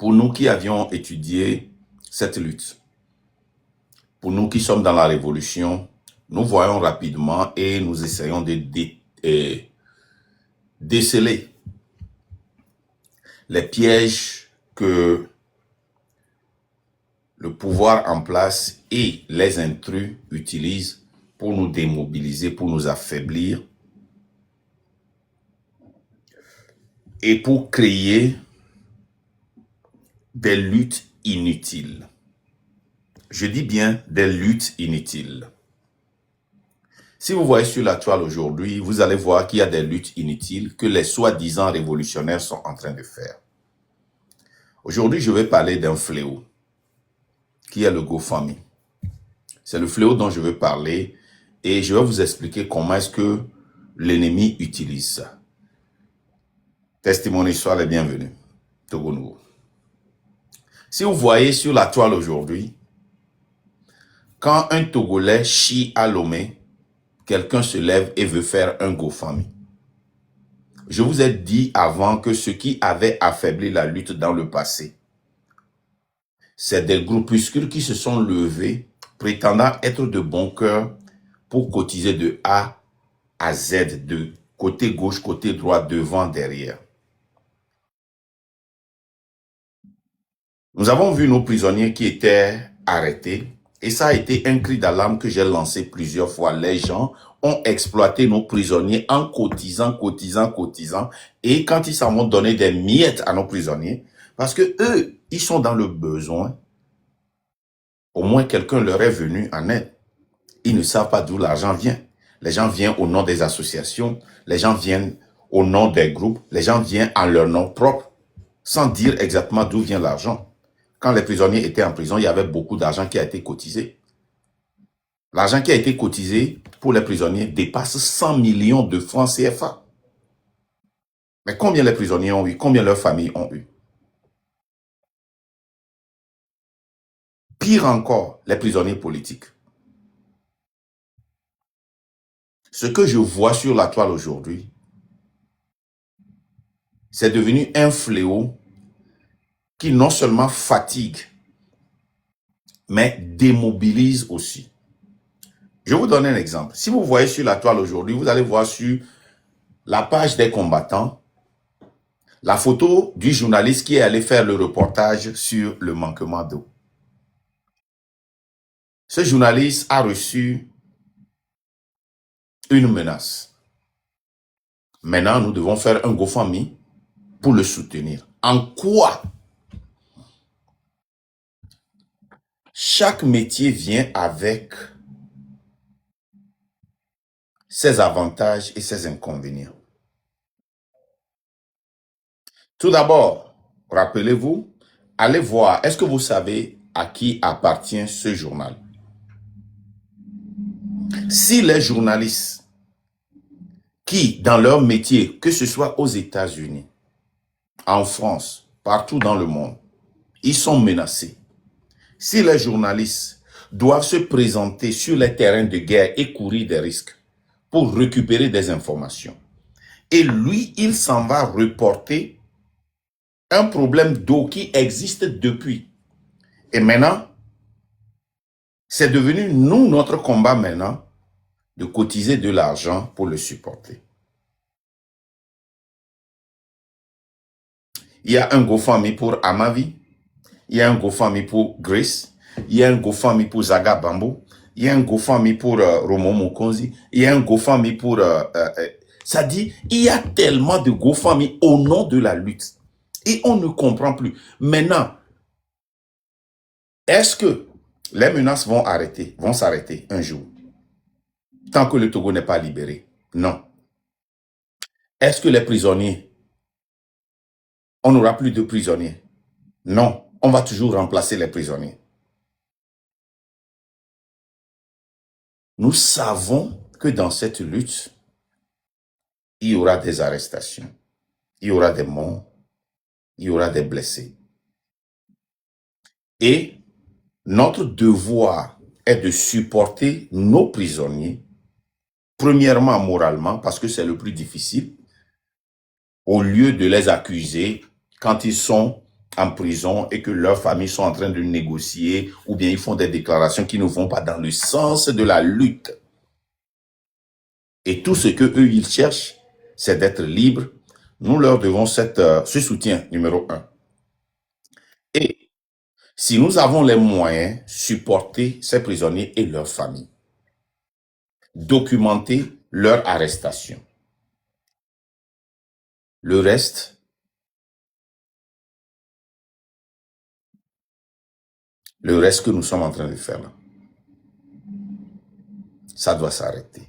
pour nous qui avions étudié cette lutte, pour nous qui sommes dans la révolution, nous voyons rapidement et nous essayons de déceler les pièges que le pouvoir en place et les intrus utilisent pour nous démobiliser, pour nous affaiblir et pour créer des luttes inutiles. Je dis bien des luttes inutiles. Si vous voyez sur la toile aujourd'hui, vous allez voir qu'il y a des luttes inutiles que les soi-disant révolutionnaires sont en train de faire. Aujourd'hui, je vais parler d'un fléau qui est le GoFundMe. C'est le fléau dont je veux parler et je vais vous expliquer comment est-ce que l'ennemi utilise ça. Testimony, sois les bienvenus. Togo Nouveau. Si vous voyez sur la toile aujourd'hui, quand un Togolais chie à Lomé, quelqu'un se lève et veut faire un GoFundMe. Je vous ai dit avant que ce qui avait affaibli la lutte dans le passé, c'est des groupuscules qui se sont levés, prétendant être de bon cœur pour cotiser de A à Z, de côté gauche, côté droit, devant, derrière. Nous avons vu nos prisonniers qui étaient arrêtés et ça a été un cri d'alarme que j'ai lancé plusieurs fois. Les gens ont exploité nos prisonniers en cotisant et quand ils s'en vont donner des miettes à nos prisonniers, parce que eux, ils sont dans le besoin, au moins quelqu'un leur est venu en aide. Ils ne savent pas d'où l'argent vient. Les gens viennent au nom des associations, les gens viennent au nom des groupes, les gens viennent en leur nom propre, sans dire exactement d'où vient l'argent. Quand les prisonniers étaient en prison, il y avait beaucoup d'argent qui a été cotisé. L'argent qui a été cotisé pour les prisonniers dépasse 100 millions de francs CFA. Mais combien les prisonniers ont eu? Combien leurs familles ont eu? Pire encore, les prisonniers politiques. Ce que je vois sur la toile aujourd'hui, c'est devenu un fléau qui non seulement fatigue, mais démobilise aussi. Je vous donne un exemple. Si vous voyez sur la toile aujourd'hui, vous allez voir sur la page des combattants, la photo du journaliste qui est allé faire le reportage sur le manquement d'eau. Ce journaliste a reçu une menace. Maintenant, nous devons faire un GoFundMe pour le soutenir. En quoi? Chaque métier vient avec ses avantages et ses inconvénients. Tout d'abord, rappelez-vous, allez voir, est-ce que vous savez à qui appartient ce journal? Si les journalistes qui, dans leur métier, que ce soit aux États-Unis, en France, partout dans le monde, ils sont menacés. Si les journalistes doivent se présenter sur les terrains de guerre et courir des risques pour récupérer des informations, et lui, il s'en va reporter un problème d'eau qui existe depuis. Et maintenant, c'est devenu, nous, notre combat maintenant, de cotiser de l'argent pour le supporter. Il y a un GoFundMe pour Amavi, il y a un GoFundMe pour Grace, il y a un GoFundMe pour Zaga Bambo, il y a un GoFundMe pour Romo Mokonzi, il y a un GoFundMe pour... ça dit, il y a tellement de GoFundMe au nom de la lutte. Et on ne comprend plus. Maintenant, est-ce que les menaces vont s'arrêter un jour, tant que le Togo n'est pas libéré? Non. Est-ce que les prisonniers, on n'aura plus de prisonniers? Non. On va toujours remplacer les prisonniers. Nous savons que dans cette lutte, il y aura des arrestations, il y aura des morts, il y aura des blessés. Et notre devoir est de supporter nos prisonniers, premièrement moralement, parce que c'est le plus difficile, au lieu de les accuser quand ils sont en prison et que leurs familles sont en train de négocier ou bien ils font des déclarations qui ne vont pas dans le sens de la lutte. Et tout ce que eux ils cherchent, c'est d'être libres. Nous leur devons ce soutien numéro 1. Et si nous avons les moyens, supporter ces prisonniers et leurs familles. Documenter leur arrestation. Le reste, que nous sommes en train de faire là, ça doit s'arrêter.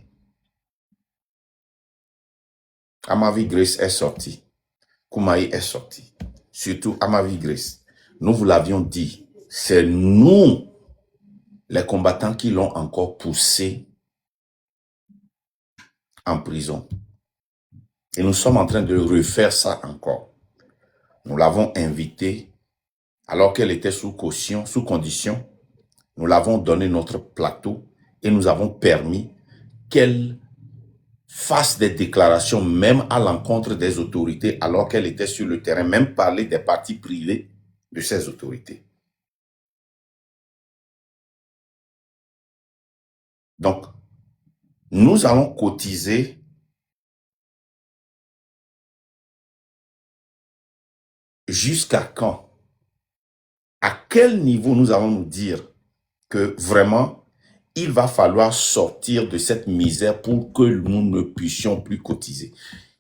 Amavi Grace est sorti. Koumaï est sorti. Surtout Amavi Grace. Nous vous l'avions dit, c'est nous, les combattants, qui l'ont encore poussé en prison. Et nous sommes en train de refaire ça encore. Nous l'avons invitée alors qu'elle était sous caution, sous condition. Nous l'avons donné notre plateau et nous avons permis qu'elle fasse des déclarations même à l'encontre des autorités alors qu'elle était sur le terrain, même parler des parties privées de ces autorités. Donc, nous allons cotiser jusqu'à quand? À quel niveau nous allons nous dire que vraiment, il va falloir sortir de cette misère pour que nous ne puissions plus cotiser?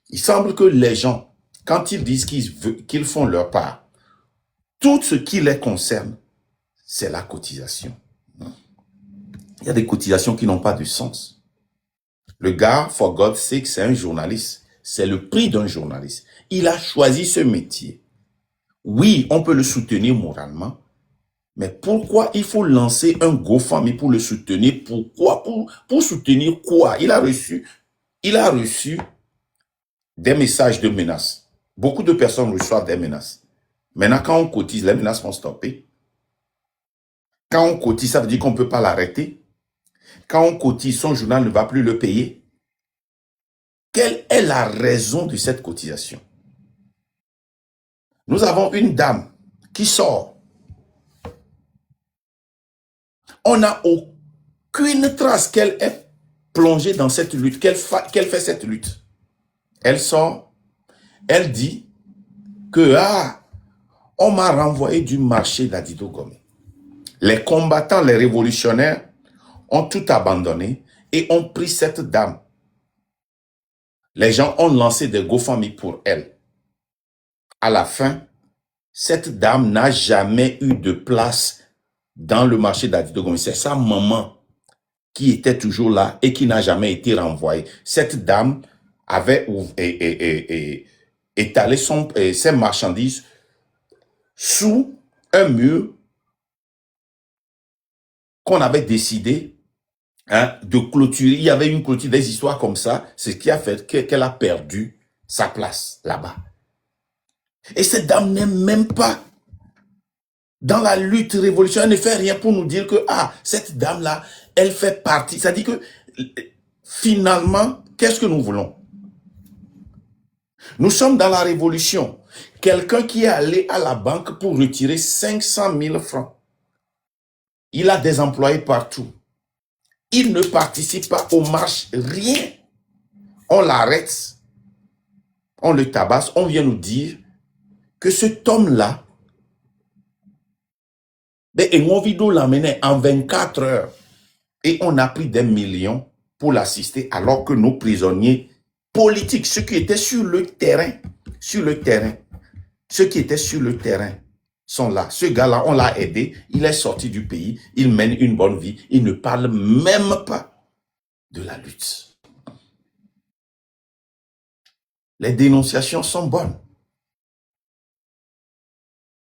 Il semble que les gens, quand ils disent qu'ils font leur part, tout ce qui les concerne, c'est la cotisation. Il y a des cotisations qui n'ont pas de sens. Le gars, for God's sake, c'est un journaliste. C'est le prix d'un journaliste. Il a choisi ce métier. Oui, on peut le soutenir moralement, mais pourquoi il faut lancer un GoFundMe pour le soutenir? Pourquoi? Pour soutenir quoi? Il a reçu des messages de menaces. Beaucoup de personnes reçoivent des menaces. Maintenant, quand on cotise, les menaces vont stopper. Quand on cotise, ça veut dire qu'on ne peut pas l'arrêter. Quand on cotise, son journal ne va plus le payer. Quelle est la raison de cette cotisation? Nous avons une dame qui sort. On n'a aucune trace qu'elle est plongée dans cette lutte, qu'elle fait cette lutte. Elle sort, elle dit que on m'a renvoyé du marché d'Adido Gomé. Les combattants, les révolutionnaires ont tout abandonné et ont pris cette dame. Les gens ont lancé des GoFundMe pour elle. À la fin, cette dame n'a jamais eu de place dans le marché d'Adido Gomé. C'est sa maman qui était toujours là et qui n'a jamais été renvoyée. Cette dame avait étalé ses marchandises sous un mur qu'on avait décidé de clôturer. Il y avait une clôture, des histoires comme ça, ce qui a fait qu'elle a perdu sa place là-bas. Et cette dame n'est même pas dans la lutte révolutionnaire, elle ne fait rien pour nous dire que cette dame-là, elle fait partie. C'est-à-dire que finalement, qu'est-ce que nous voulons? Nous sommes dans la révolution. Quelqu'un qui est allé à la banque pour retirer 500 000 francs. Il a des employés partout. Il ne participe pas aux marches, rien. On l'arrête, on le tabasse, on vient nous dire que cet homme-là, Engovido l'amenait en 24 heures et on a pris des millions pour l'assister alors que nos prisonniers politiques, ceux qui étaient sur le terrain, ceux qui étaient sur le terrain sont là. Ce gars-là, on l'a aidé, il est sorti du pays, il mène une bonne vie, il ne parle même pas de la lutte. Les dénonciations sont bonnes.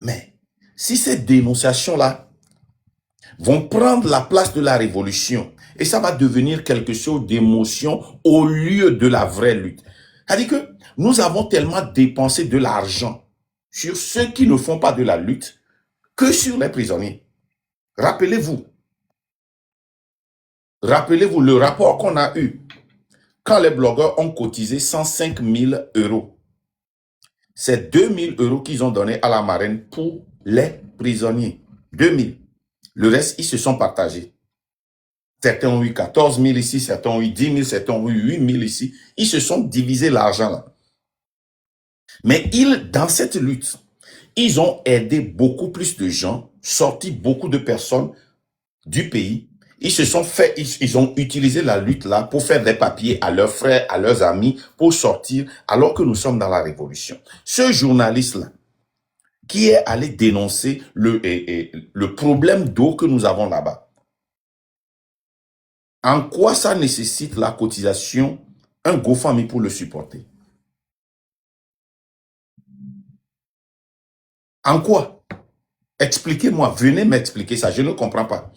Mais si ces dénonciations-là vont prendre la place de la révolution, et ça va devenir quelque chose d'émotion au lieu de la vraie lutte. C'est-à-dire que nous avons tellement dépensé de l'argent sur ceux qui ne font pas de la lutte que sur les prisonniers. Rappelez-vous le rapport qu'on a eu quand les blogueurs ont cotisé 105 000 €. C'est 2 000 € qu'ils ont donné à la marraine pour les prisonniers. 2 000. Le reste, ils se sont partagés. Certains ont eu 14 000 ici, certains ont eu 10 000, certains ont eu 8 000 ici. Ils se sont divisés l'argent là. Mais dans cette lutte, ils ont aidé beaucoup plus de gens, sorti beaucoup de personnes du pays. Ils ont utilisé la lutte là pour faire des papiers à leurs frères, à leurs amis, pour sortir, alors que nous sommes dans la révolution. Ce journaliste-là, qui est allé dénoncer le problème d'eau que nous avons là-bas, en quoi ça nécessite la cotisation, un GoFundMe pour le supporter? En quoi? Expliquez-moi, venez m'expliquer ça, je ne comprends pas.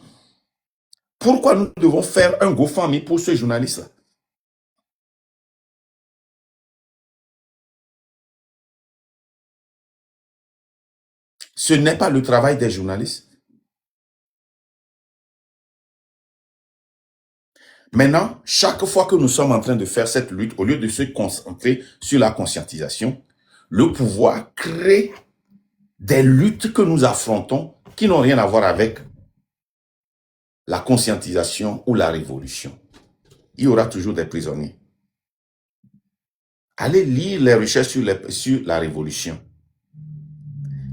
Pourquoi nous devons faire un GoFundMe pour ce journaliste-là? Ce n'est pas le travail des journalistes. Maintenant, chaque fois que nous sommes en train de faire cette lutte, au lieu de se concentrer sur la conscientisation, le pouvoir crée des luttes que nous affrontons qui n'ont rien à voir avec la conscientisation ou la révolution. Il y aura toujours des prisonniers. Allez lire les recherches sur la révolution.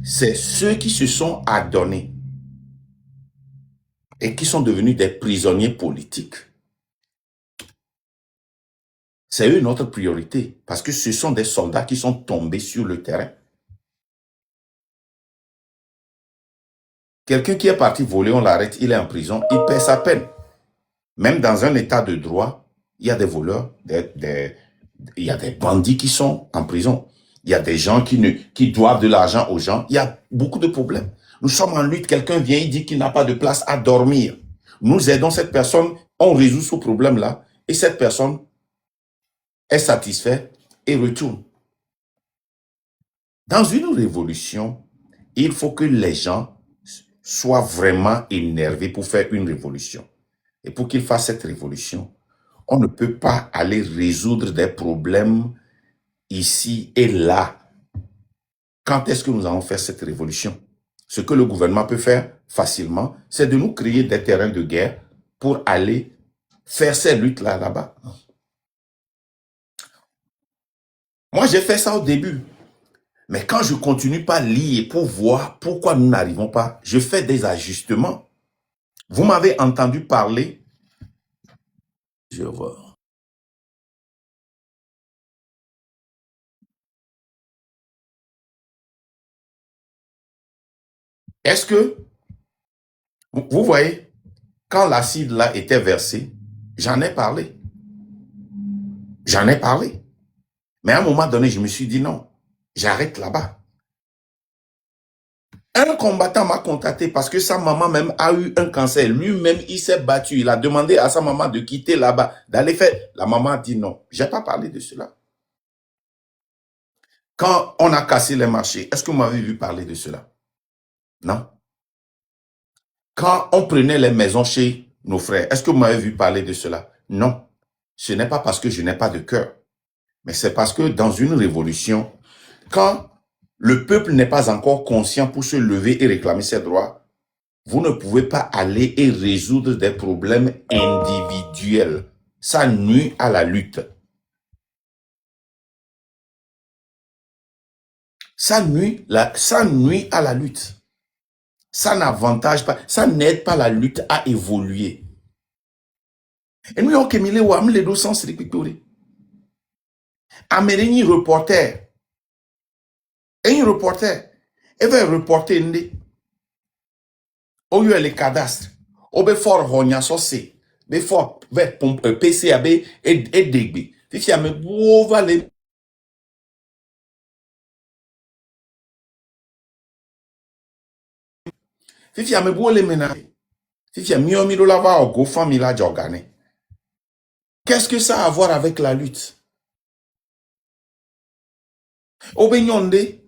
C'est ceux qui se sont adonnés et qui sont devenus des prisonniers politiques. C'est eux notre priorité parce que ce sont des soldats qui sont tombés sur le terrain. Quelqu'un qui est parti voler, on l'arrête, il est en prison, il paie sa peine. Même dans un état de droit, il y a des voleurs, il y a des bandits qui sont en prison. Il y a des gens qui doivent de l'argent aux gens. Il y a beaucoup de problèmes. Nous sommes en lutte, quelqu'un vient, il dit qu'il n'a pas de place à dormir. Nous aidons cette personne, on résout ce problème-là, et cette personne est satisfaite et retourne. Dans une révolution, il faut que les gens soient vraiment énervés pour faire une révolution. Et pour qu'ils fassent cette révolution, on ne peut pas aller résoudre des problèmes ici et là. Quand est-ce que nous allons faire cette révolution? Ce que le gouvernement peut faire facilement, c'est de nous créer des terrains de guerre pour aller faire ces luttes-là là-bas. Moi, j'ai fait ça au début. Mais quand je continue pas à lire pour voir pourquoi nous n'arrivons pas, je fais des ajustements. Vous m'avez entendu parler. Je vois. Est-ce que, vous voyez, quand l'acide là était versé, j'en ai parlé. J'en ai parlé. Mais à un moment donné, je me suis dit non, j'arrête là-bas. Un combattant m'a contacté parce que sa maman même a eu un cancer. Lui-même, il s'est battu. Il a demandé à sa maman de quitter là-bas, d'aller faire. La maman a dit non. Je n'ai pas parlé de cela. Quand on a cassé les marchés, est-ce que vous m'avez vu parler de cela? Non. Quand on prenait les maisons chez nos frères, est-ce que vous m'avez vu parler de cela? Non. Ce n'est pas parce que je n'ai pas de cœur, mais c'est parce que dans une révolution, quand le peuple n'est pas encore conscient pour se lever et réclamer ses droits, vous ne pouvez pas aller et résoudre des problèmes individuels. Ça nuit à la lutte. Ça nuit à la lutte. Ça n'avantage pas, ça n'aide pas la lutte à évoluer. Et nous, on kemile ou amle do sens ripikuri. Amérini reporter. Et un reporter. Et va reporter ndé. Au lieu les cadastres. Au be fort honya sosé. Be fort ve PCAB et dégbe. Fifi ame bouva les. Fifi ame bouva les ménages. Fifi ame miomi do lava au go famille la jorgane. Qu'est-ce que ça a à voir avec la lutte? Au be nyonde.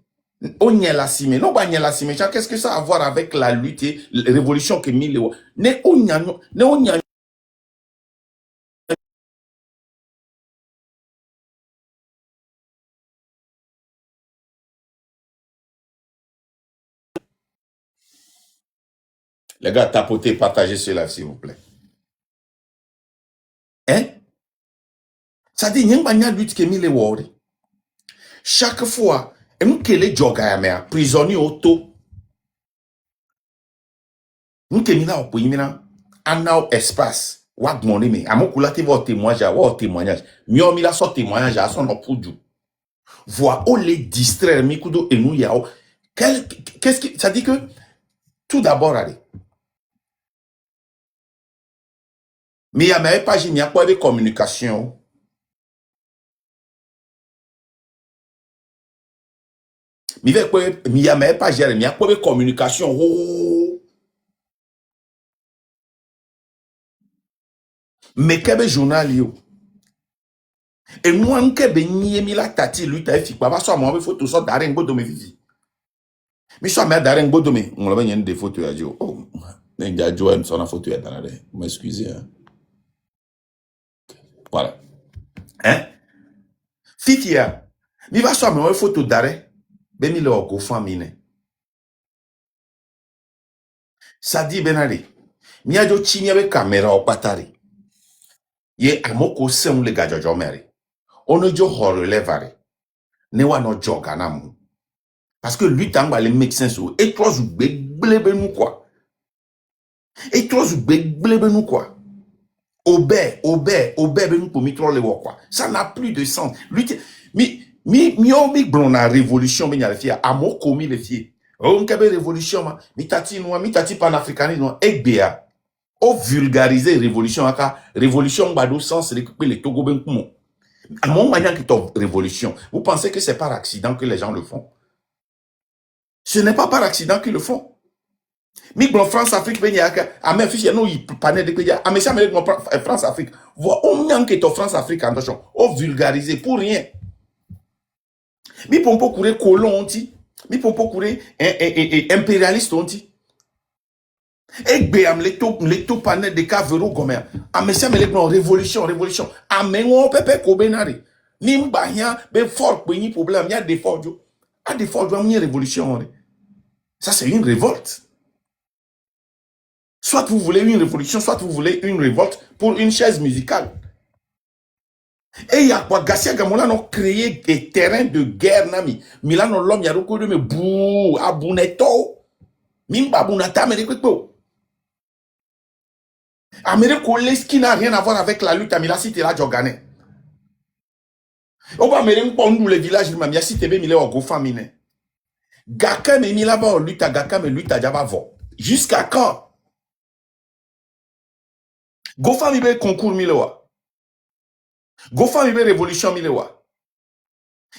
Qu'est-ce que ça a à voir avec la lutte et la révolution que mille ne Les gars, tapotez, partagez cela, s'il vous plaît. Hein? Ça dit, n'y a pas de lutte qui est mis les words. Chaque fois, m'kele joga ya mea, prisonnier auto. M'kemina opo yimina, anao espace. Wag moni me, amokula te vo témoignage. Mio mi la so témoignage à son opudu. Voix au les distraire, mi kudo enu yao. Qu'est-ce qui, ça dit que, tout d'abord, allez. Mais il y a même pas, il y a pas de communication. Mais il y a même pas, il y a pas de communication. Oh. Mais quel journal yo? Et moi, nkebe nye mi la tati lui ta fi pa so mo be photo so dare ngbodo me vivi. Mi so me dare ngbodo me, on la ben des photos ya jo. Oh, nja jo en so na photo ya dare. M'excusez hein. Voilà. Hein? Fitia. Mi va so me photo dare. Be mi le ko famine. Ça dit benari. Mi a jo chinya be camera o patari. Ye amoko se un le gajojo mere. Ono jo relevare. Ne wa no joga na mu. Parce que lui tangba les médecins so et toi ou blebe nous quoi. Et toi ou blebe nous quoi. Obé ben nous pour mitro le quoi. Ça n'a plus de sens. Lui mi blon na révolution ben ya fia amoko mi le fie. O nkebe révolution ma mi tati panafricanisme egbea. O vulgariser révolution aka révolution bado sens récupérer les Togo ben kumo. À mon manière qui tombe révolution. Vous pensez que c'est par accident que les gens le font? Ce n'est pas par accident qu'ils le font. Mi bon France Afrique ben yaka a me fiche no y panel de peja a me ça me France Afrique. Voi on nyan que to France Afrique attention. O vulgariser pour rien. Mi pompo courir colon onti. Mi pompo courir impérialiste onti. Egbe am le to panel de Cavero gomer. A me ça me révolution. A me on pepe ko benari. Ni mba yan be fort pe ni problème ya des fort jo. A des fort jo am révolution. Ça c'est une révolte. Soit vous voulez une révolution, soit vous voulez une révolte pour une chaise musicale. Et il y a quoi Garcia Gamola ont créé des terrains de guerre nami. Milano l'homme y a reconnu me bou abuneto. Mimba bunata mereko. Amérique ce qui n'a rien à voir avec la lutte à Mila cité la jogane. On va me pondou le village de Mamia cité be mile ogo famine. Gaka me mila ba lutte à Gaka me lutte à Jaba vo. Jusqu'à quand? Go fami be concours milewa. Go fami be révolution milewa.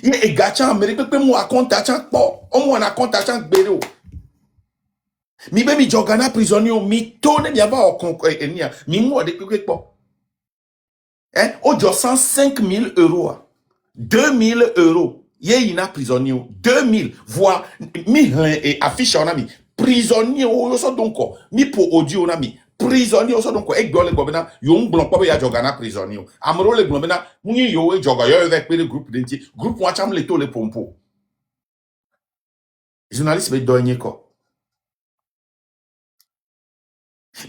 Et gacha Amérique pe mo akonta chan po. O mo na akonta chan gbere o. Mi be mi jogana prisonnier mi tone mi aba o enia. Mi mo de pe po. Hein? O jo 105 000 euros. 2 000 euros. Ye ina prisonnier. 2 000. Voix. Mi et affiche on a mi. Prisonnier o so donc. Mi po audio on a mi. Prisonnier so donc. Ek gole gobena. Yo nglon po ya jogana prisonnier. Amro le globena. Muni yo e joga yo avec le groupe denti. Groupe wa cham le to le pompo. Journaliste be doye ko.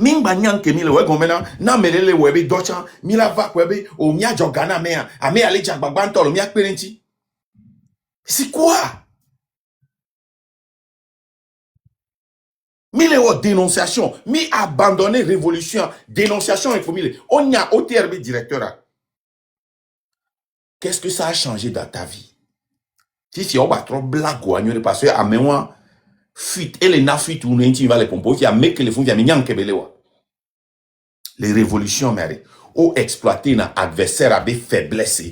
Mimba nyanke mile we gomena na melele webe docha mila va kwebe o mia jogana mea ame ale jagbagba ntolo mia perenti. C'est quoi? Mile wo dénonciation, mi abandonner révolution, dénonciation infomile. On y a OTRB directeur. Qu'est-ce que ça a changé dans ta vie? Si on va trop blague ou agneau parce que à moi fuite et les na fuite ou n'inti va les pompo qui a mec les font via nyanke belewa. Les révolutions mère ont exploité un adversaire avec faiblesse.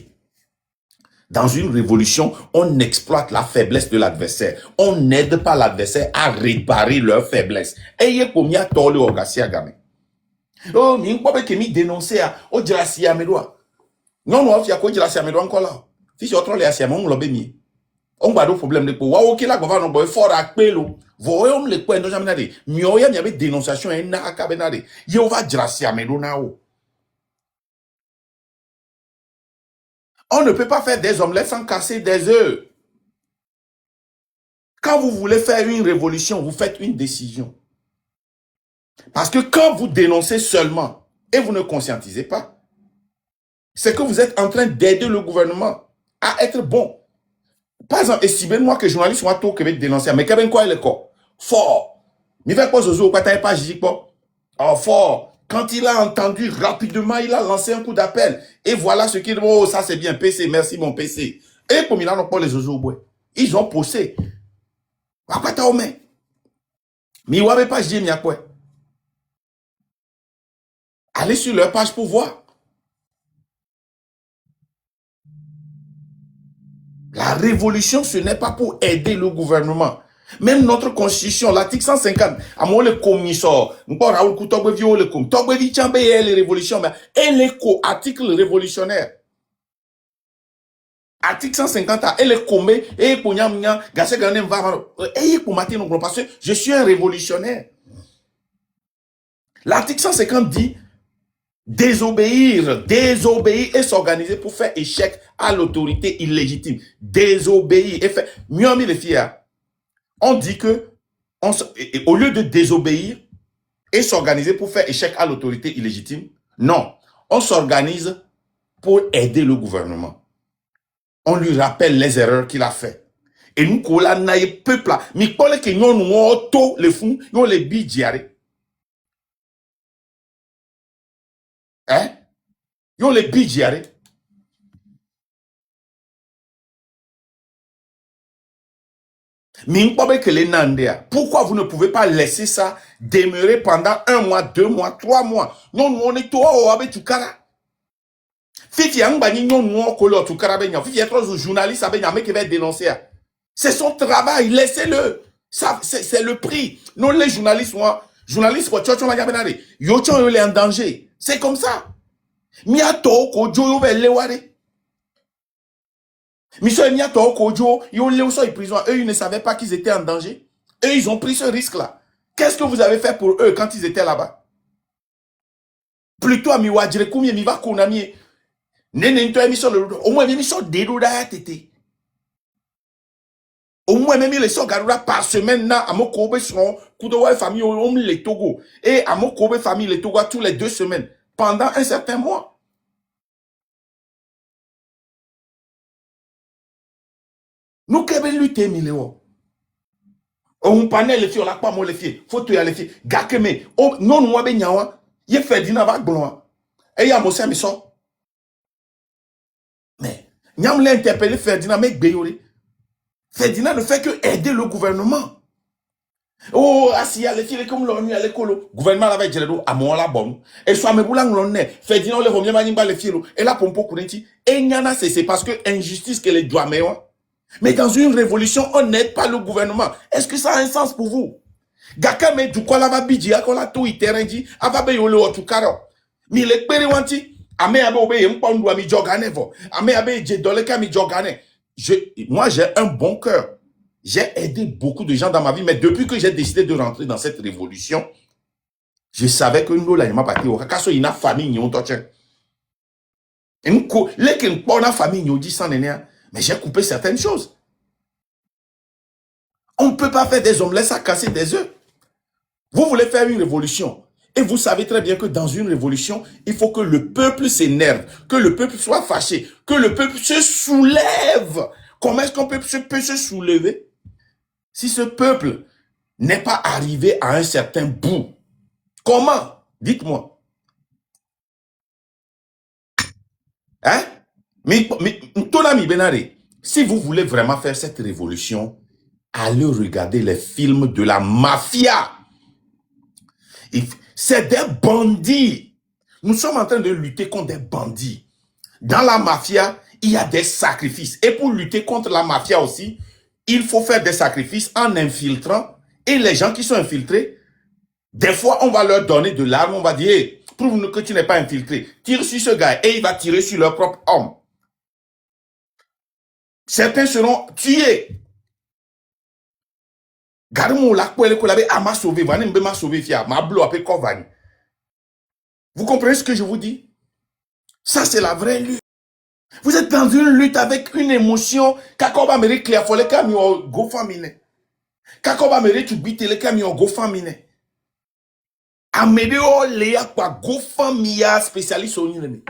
Dans une révolution, on exploite la faiblesse de l'adversaire. On n'aide pas l'adversaire à réparer leur faiblesse. Ayez combien tole au Garcia Game. Oh, mi ngbobe ke mi dénoncer à o dirasi amedoa. Non, fia ko dirasi amedoa encore là. Si je autre les asia mon lobe mi. On ba do problème de po. Wa o ki la gova no boy fort à pelo. Voyons le point no jamais nade. Mi o ya mi avec dénonciation en na akabenade. Ye o va dirasi amedoa na o. On ne peut pas faire des omelettes sans casser des œufs. Quand vous voulez faire une révolution, vous faites une décision. Parce que quand vous dénoncez seulement et vous ne conscientisez pas, c'est que vous êtes en train d'aider le gouvernement à être bon. Par exemple, estimez-moi que journaliste soit tout Québec dénoncer, mais quand même quoi il est quoi? Fort. Mais fait quoi Zozo, pas t'avais pas Gigi quoi? Oh, fort. Quand il a entendu rapidement, il a lancé un coup d'appel. Et voilà ce qu'il dit. Oh, ça c'est bien, PC, merci mon PC. Et comme il a non pas les Zozo, ils ont posé. Après, t'as omet. Mais il n'y avait pas Gigi, il y a quoi? Allez sur leur page pour voir. La révolution, ce n'est pas pour aider le gouvernement. Même notre constitution, l'article 150, à moi le commissaire, nous pas Raoul Koutogbe vio le com, Togbe di Tchambe et les révolutions, mais elle est article révolutionnaire. Article 150, elle est comé, et pour nyam, gasse ganem va, et pour mater nos parce que je suis un révolutionnaire. L'article 150 dit, désobéir et s'organiser pour faire échec à l'autorité illégitime. Désobéir et faire, mieux mis les filles, on dit que, au lieu de désobéir et s'organiser pour faire échec à l'autorité illégitime, non, on s'organise pour aider le gouvernement. On lui rappelle les erreurs qu'il a fait. Et nous, qu'on a naïe peuple là, mais pour les que nous auto les fous, nous les bidjiarés. Hein? Nous les bidjiarés. Mais pourquoi vous ne pouvez pas laisser ça demeurer pendant 1 mois, 2 mois, 3 mois? Non, nous on est tout avec tout cara. Fifi Angbani non nous kolo tout cara benya. Fifi être journaliste avec qui va dénoncer. C'est son travail, laissez-le. Ça c'est le prix. Non les journalistes moi, journalistes quoi tchotcho la gabenare. Yo tchon est en danger. C'est comme ça. Miato ko joyo be leware. Michel Niato, Kojo, ils ont en prison. Eux, ils ne savaient pas qu'ils étaient en danger. Eux, ils ont pris ce risque-là. Qu'est-ce que vous avez fait pour eux quand ils étaient là-bas? Plutôt à Miwadjire, combien mi va konami. Nene, toi, émission, au moins, émission dédoda tété. Au moins, même les sort garoula par semaine, na, à mon kobe son, koudowa famille, on les Togo. Et à mon kobe famille, les Togo, tous les 2 semaines. Pendant un certain mois. Nous, qu'est-ce que lutter, Miléo? On panel les filles, on n'a pas moi les filles. Faut tuer les filles. Gakeme. Non, nous, on nyawa. Yé Ferdinand va blonde. Et y'a Mossé Misson. Mais, Nyam l'a interpellé Ferdinand, mais Béyori. Ferdinand ne fait que aider le gouvernement. Oh, assis à les filles, comme l'on a l'école. Gouvernement avait dit, à moi la bombe. Et soit mes boulans l'on est. Ferdinand le remet manimba les filles. Et là, pompo kouneti. Et nyana, c'est parce que injustice que les doigts meilleurs. Mais dans une révolution, on n'aide pas le gouvernement. Est-ce que ça a un sens pour vous? Gaka me du quoi la va bidji, akola tout iterenji, avabe yole otu karo. Mi le pere wanti, ame abe obe yempandu ami jogane vo. Ame abe jedoleka mi jogane. Moi, j'ai un bon cœur. J'ai aidé beaucoup de gens dans ma vie, mais depuis que j'ai décidé de rentrer dans cette révolution, je savais que nous, là, il m'a pas dit, kaso ina famille, n'y ont toche. Lekin pona famille, n'y ont dit sans nénéa. Mais j'ai coupé certaines choses. On ne peut pas faire des omelettes à casser des œufs. Vous voulez faire une révolution. Et vous savez très bien que dans une révolution, il faut que le peuple s'énerve, que le peuple soit fâché, que le peuple se soulève. Comment est-ce qu'on peut se soulever si ce peuple n'est pas arrivé à un certain bout? Comment? Dites-moi. Hein? Mais ton ami Benaré, si vous voulez vraiment faire cette révolution, allez regarder les films de la mafia. C'est des bandits. Nous sommes en train de lutter contre des bandits. Dans la mafia, il y a des sacrifices. Et pour lutter contre la mafia aussi, il faut faire des sacrifices en infiltrant. Et les gens qui sont infiltrés, des fois, on va leur donner de l'arme. On va dire, hey, prouve-nous que tu n'es pas infiltré. Tire sur ce gars et il va tirer sur leur propre homme. Certains seront tués. Vous comprenez ce que je vous dis? Ça, c'est la vraie lutte. Vous êtes dans une lutte avec une émotion. Kakoba mere clearfole kami o go famine. Kakoba mere tu bite le kami o go famine. Amedeo lea kwa GoFundMe spécialiste au nime.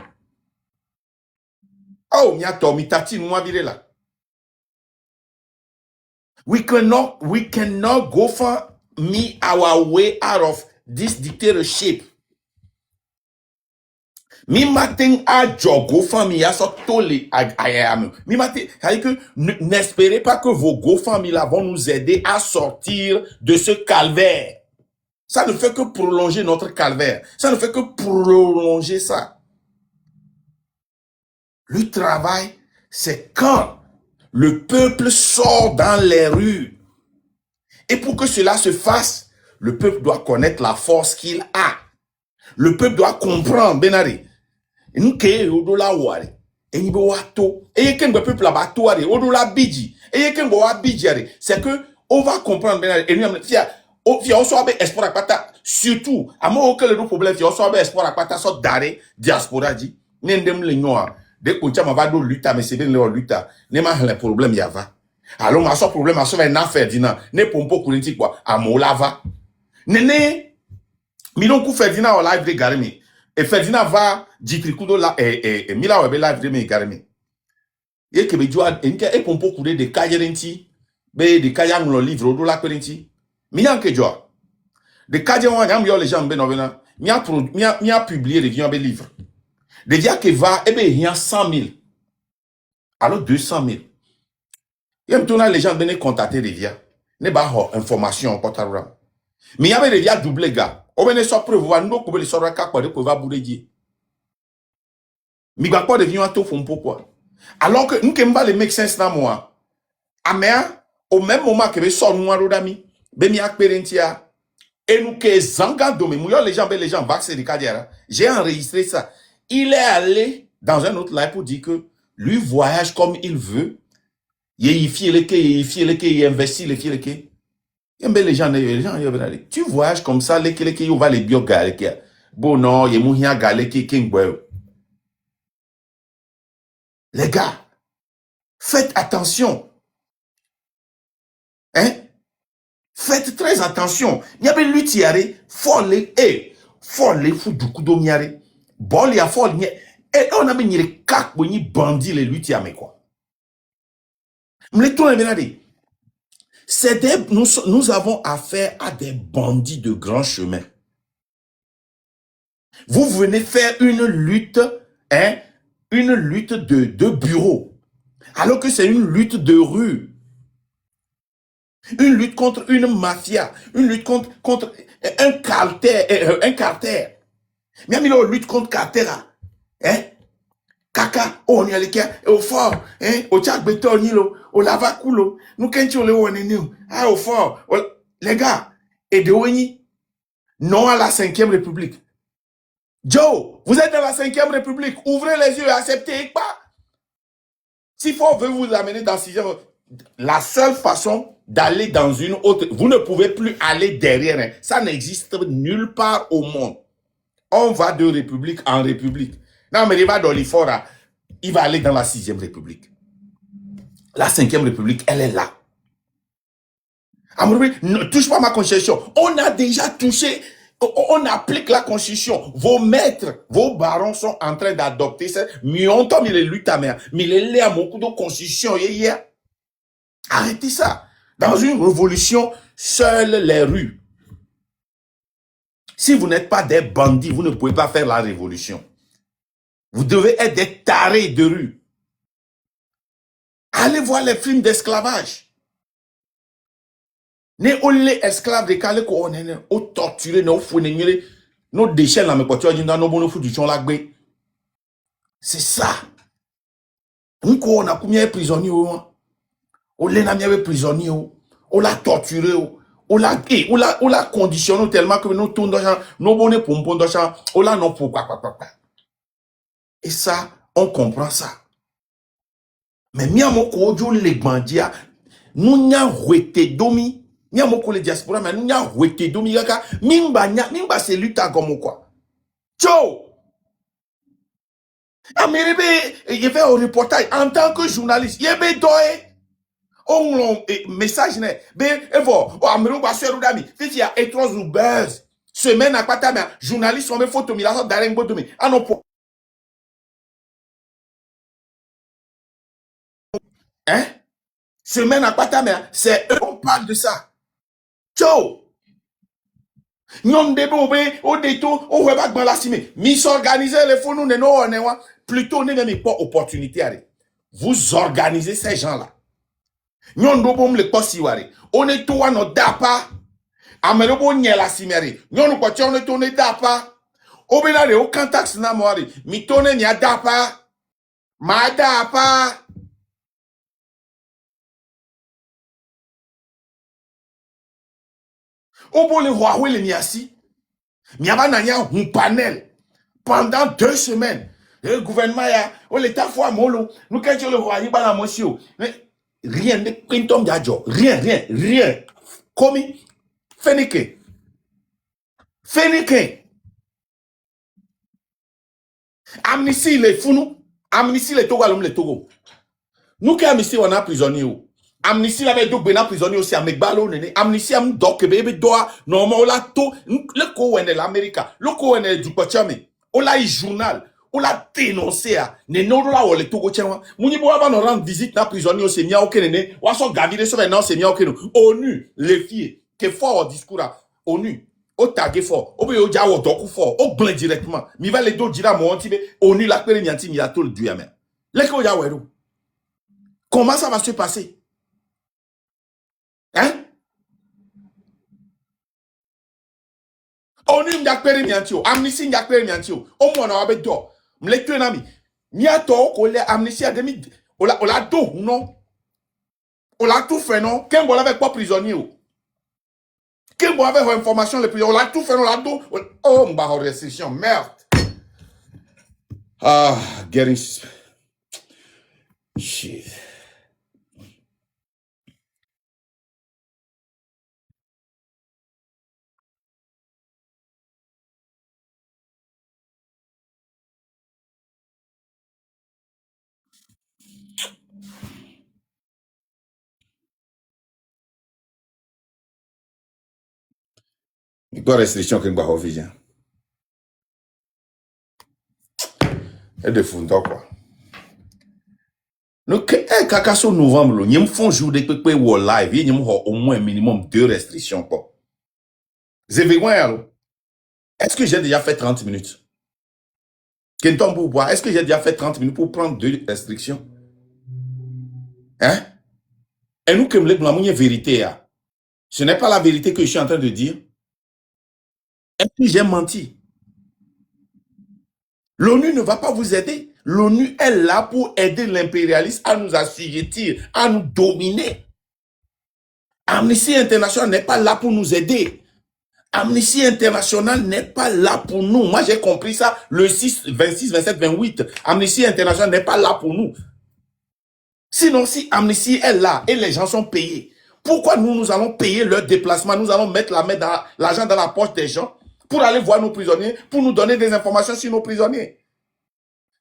Oh, mia tomi tati moi là. We cannot GoFundMe our way out of this dictatorship. Mi matin a GoFundMe a so tolé ayam. Mi matin, c'est que n'espérez pas que vos GoFundMe là vont nous aider à sortir de ce calvaire. Ça ne fait que prolonger notre calvaire. Ça ne fait que prolonger ça. Le travail, c'est quand le peuple sort dans les rues. Et pour que cela se fasse, le peuple doit connaître la force qu'il a. Le peuple doit comprendre, Benari. Nous qui odola wari, et ni bo wato, et ken be peuple la batouari, odola bidji, et ken bo wa bidjari. C'est que on va comprendre, Benari. Et nous fia on soit avec espoir à pata, surtout à moi auquel le problème, on soit avec espoir à pata, soit d'arrêt diaspora dit, n'endem le noir. Dès qu'on tient ma va de lutte, mais c'est bien le lutte, n'est pas le problème yava. Alors ma so problème, ma so va na Ferdinand, n'est pompo kuniti quoi, à mo lava. Néné, mi non coup Ferdinand au live de Garmi. Et Ferdinand va jitrikudo la mila webe live de me Garmi. Et que be joa et pompo kude de kajerenti, be de kayang lo livre do la kwenti. Mia que joa. De kajerenti yam yo les gens ben ovena. Mia publié des livres. De dire que va, eh bien, il y a 100 000. Alors 200 000. Il y a maintenant les gens venaient contacter les via. Ne pas information en mais il y avait des via doublés gars. On venait sur preuve, on nous couper les sortes de cas pour pouvoir va bourrer. Mais pas de viande tout font pourquoi. Alors que nous qui les mecs sens dans moi. Améa, au même moment que les sortes noirs d'ami, bemi akperentia. Et nous qui zanga domé, les gens vaccinés de carrière. J'ai enregistré ça. Il est allé dans un autre live pour dire que lui voyage comme il veut. Il investit les filles. Les gens, tu voyages comme ça, il va les biogaler. Bon, non, il y a galé qui les gars, faites attention. Hein? Faites très attention. Il y avait lui qui allait, folle, fou du coup d'omiare. Bon, il y a folle, et on a mis les quatre bandits, les lui qui a mis quoi. Nous avons affaire à des bandits de grand chemin. Vous venez faire une lutte, une lutte de bureau, alors que c'est une lutte de rue. Une lutte contre une mafia, une lutte contre un carter. Mais il y a une lutte contre carter. Kaka, on y a les cas, au fort, au tchak béton, au lavaculo, nous qu'est-ce qu'on le au fort, les gars, et de Wini, non à la 5e République. Joe, vous êtes dans la 5e République, ouvrez les yeux et acceptez pas. S'il faut veut vous amener dans 6e, la seule façon d'aller dans une autre, vous ne pouvez plus aller derrière, ça n'existe nulle part au monde. On va de république en république. Non, mais il va dans l'Ifora, il va aller dans la 6e République. La 5e République, elle est là. Amouroui, ne touche pas ma constitution. On a déjà touché, on applique la constitution. Vos maîtres, vos barons sont en train d'adopter ça. Mais on tombe, il est lutte à mer. Mais il est à beaucoup de constitution hier. Arrêtez ça. Dans une révolution, seules les rues. Si vous n'êtes pas des bandits, vous ne pouvez pas faire la révolution. Vous devez être des tarés de rue. Allez voir les films d'esclavage. Ne olé esclaves de calé ko onene o torturé no founé no déchets la me potu ajinda no bono fudu chon lagbe. C'est ça. Nko on a combien prisonniers o le na mié prisonniers o la torturé o la conditionné tellement que no tondo no boné pompon do cha o la no pourquoi. Et ça, on comprend ça. Mais miamoko ojo le gbandia, nous nya wete domi, miamoko le diaspora, mais nous nya wete domi yaka, mimba c'est lutte à gomo quoi. Ciao! Amerebe, il fait un reportage en tant que journaliste, yebe doye. On message ne, be evo, o amero ba seru dami, fiti ya etros ou buzz. Semaine à Patame, journaliste, on met photo, il a d'arrêt botomé. Ah non, hein? Semaine à Patame, c'est eux, on parle de ça. Ciao! Nyon debo be, au détour, au webak dans la cime. Mi s'organiser les fous, nous, ne wa. Plutôt, ne même pas opportunité, allez. Vous organisez ces gens-là. Nyon dobo le possiware. On est toi, no dapa. Amelobo nye la cimeri. Nyon kwa tia, on est tourné dapa. Obenare, aucun taxe na moari. Mi tourne nya dapa. Ma dapa. Obo le Huawei le miasi. Miaba nanya un panel. Pendant 2 semaines. Le gouvernement, l'État foi molo. Nous, quand le roi, il la monsieur. Rien de Quinton Diadjo. Rien. Commis. Fénique. Amnistie les fous. Amnistie les Togo, les Togo. Nous qui amnistie, on a prisonnier. Amnistie l'avait deux bena prisonnier aussi à Megbalo nene. Amnistie am donc bébé doit normalement là tout le co en l'Amérique. Le co en du Pachame. On l'a journal. On l'a dénoncé à ne non là où le Togo tient. Mouni bo avant rendre visite na prisonnier au Seigneur au Kenya. Ou so gavire so maintenant Seigneur au Kenya. ONU les filles que fort au discours là. ONU au tagué fort. Au be au jawo doku fort. Au blanc directement. Mi va les deux dira mon anti ONU la pere nyanti mi a tout le duamen. Les ko ya weru. Comment ça va se passer? Hein? ONU m'dakpere miantio, amnistie m'dakpere miantio. O mo na wabe do. M'lekwe nami. Miato ko le amnistie a demi ola do non. Ola tout fait non. Ken bo avec pas prisonnier. Ken bo avec information les prisonniers. Ola tout fait non la do. Oh m'ba restriction merde. Ah, getting shit. Quoi restriction que m'ba revision. Et de fou quoi. Donc, kakaso novembre, nous font jour de pepe ou live, nous avons au moins minimum 2 restrictions quoi. Est-ce que j'ai déjà fait 30 minutes? Kenton Boubois, est-ce que j'ai déjà fait 30 minutes pour prendre 2 restrictions? Hein? Et nous, comme les blancs, vérité, là. Ce n'est pas la vérité que je suis en train de dire. Est-ce que j'ai menti? L'ONU ne va pas vous aider. L'ONU est là pour aider l'impérialiste à nous assujettir, à nous dominer. Amnesty International n'est pas là pour nous aider. Amnesty International n'est pas là pour nous. Moi, j'ai compris ça le 6, 26, 27, 28. Amnesty International n'est pas là pour nous. Sinon, si Amnesty est là et les gens sont payés, pourquoi nous allons payer leur déplacement? Nous allons mettre l'argent dans la poche des gens pour aller voir nos prisonniers, pour nous donner des informations sur nos prisonniers.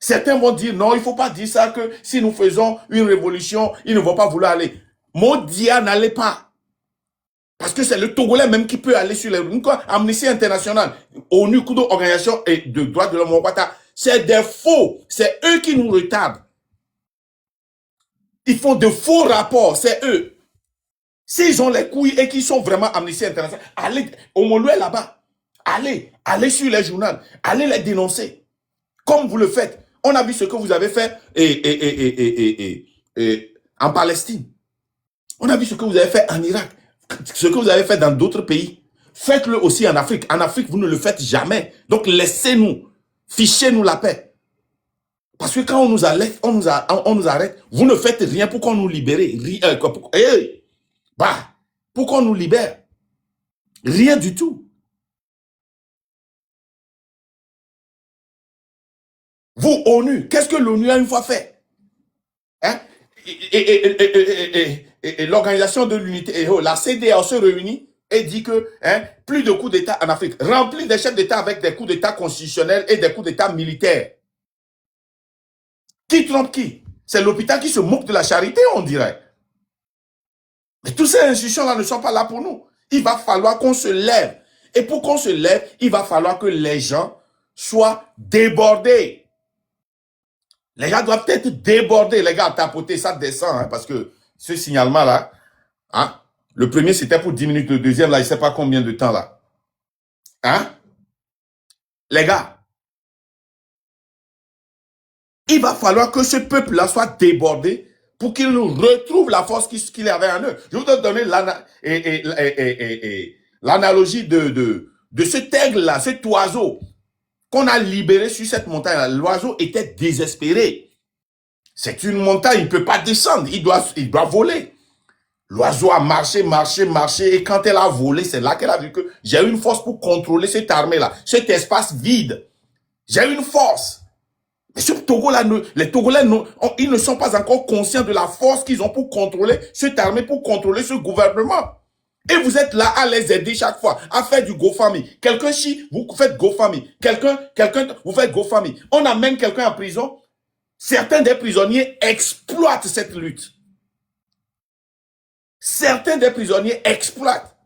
Certains vont dire, non, il ne faut pas dire ça, que si nous faisons une révolution, ils ne vont pas vouloir aller. Mon dia n'allez pas. Parce que c'est le Togolais même qui peut aller sur les... Amnesty International, ONU, Organisation et de droits de l'homme, c'est des faux. C'est eux qui nous retardent. Ils font de faux rapports, c'est eux. S'ils ont les couilles et qu'ils sont vraiment Amnesty International, allez, au Moloue là-bas. Allez sur les journaux, allez les dénoncer. Comme vous le faites. On a vu ce que vous avez fait en Palestine. On a vu ce que vous avez fait en Irak. Ce que vous avez fait dans d'autres pays. Faites-le aussi en Afrique. En Afrique, vous ne le faites jamais. Donc, laissez-nous. Fichez-nous la paix. Parce que quand on nous arrête, vous ne faites rien pour qu'on nous libère. Pour qu'on nous libère. Rien du tout. Vous, ONU, qu'est-ce que l'ONU a une fois fait? Hein? Et l'organisation de l'unité, la CEDEAO se réunit et dit que plus de coups d'État en Afrique, rempli des chefs d'État avec des coups d'État constitutionnels et des coups d'État militaires. Qui trompe qui? C'est l'hôpital qui se moque de la charité, on dirait. Mais toutes ces institutions-là ne sont pas là pour nous. Il va falloir qu'on se lève Et pour qu'on se lève, il va falloir que les gens soient débordés. Les gens doivent être débordés. Les gars, tapoter, ça descend, hein, parce que ce signalement-là, hein, le premier, c'était pour 10 minutes. Le deuxième, là, je ne sais pas combien de temps, là. Hein? Les gars, il va falloir que ce peuple-là soit débordé pour qu'il nous retrouve la force qu'il avait en eux. Je voudrais donner l'analogie de cet aigle-là, cet oiseau qu'on a libéré sur cette montagne-là. L'oiseau était désespéré. C'est une montagne, il ne peut pas descendre, il doit voler. L'oiseau a marché, et quand elle a volé, c'est là qu'elle a vu que j'ai une force pour contrôler cette armée-là, cet espace vide. J'ai une force. Mais ce Togo-là, les Togolais, ils ne sont pas encore conscients de la force qu'ils ont pour contrôler cette armée, pour contrôler ce gouvernement. Et vous êtes là à les aider chaque fois, à faire du GoFundMe. Quelqu'un chie, vous faites GoFundMe. Quelqu'un, vous faites GoFundMe. On amène quelqu'un en prison. Certains des prisonniers exploitent cette lutte. Certains des prisonniers exploitent.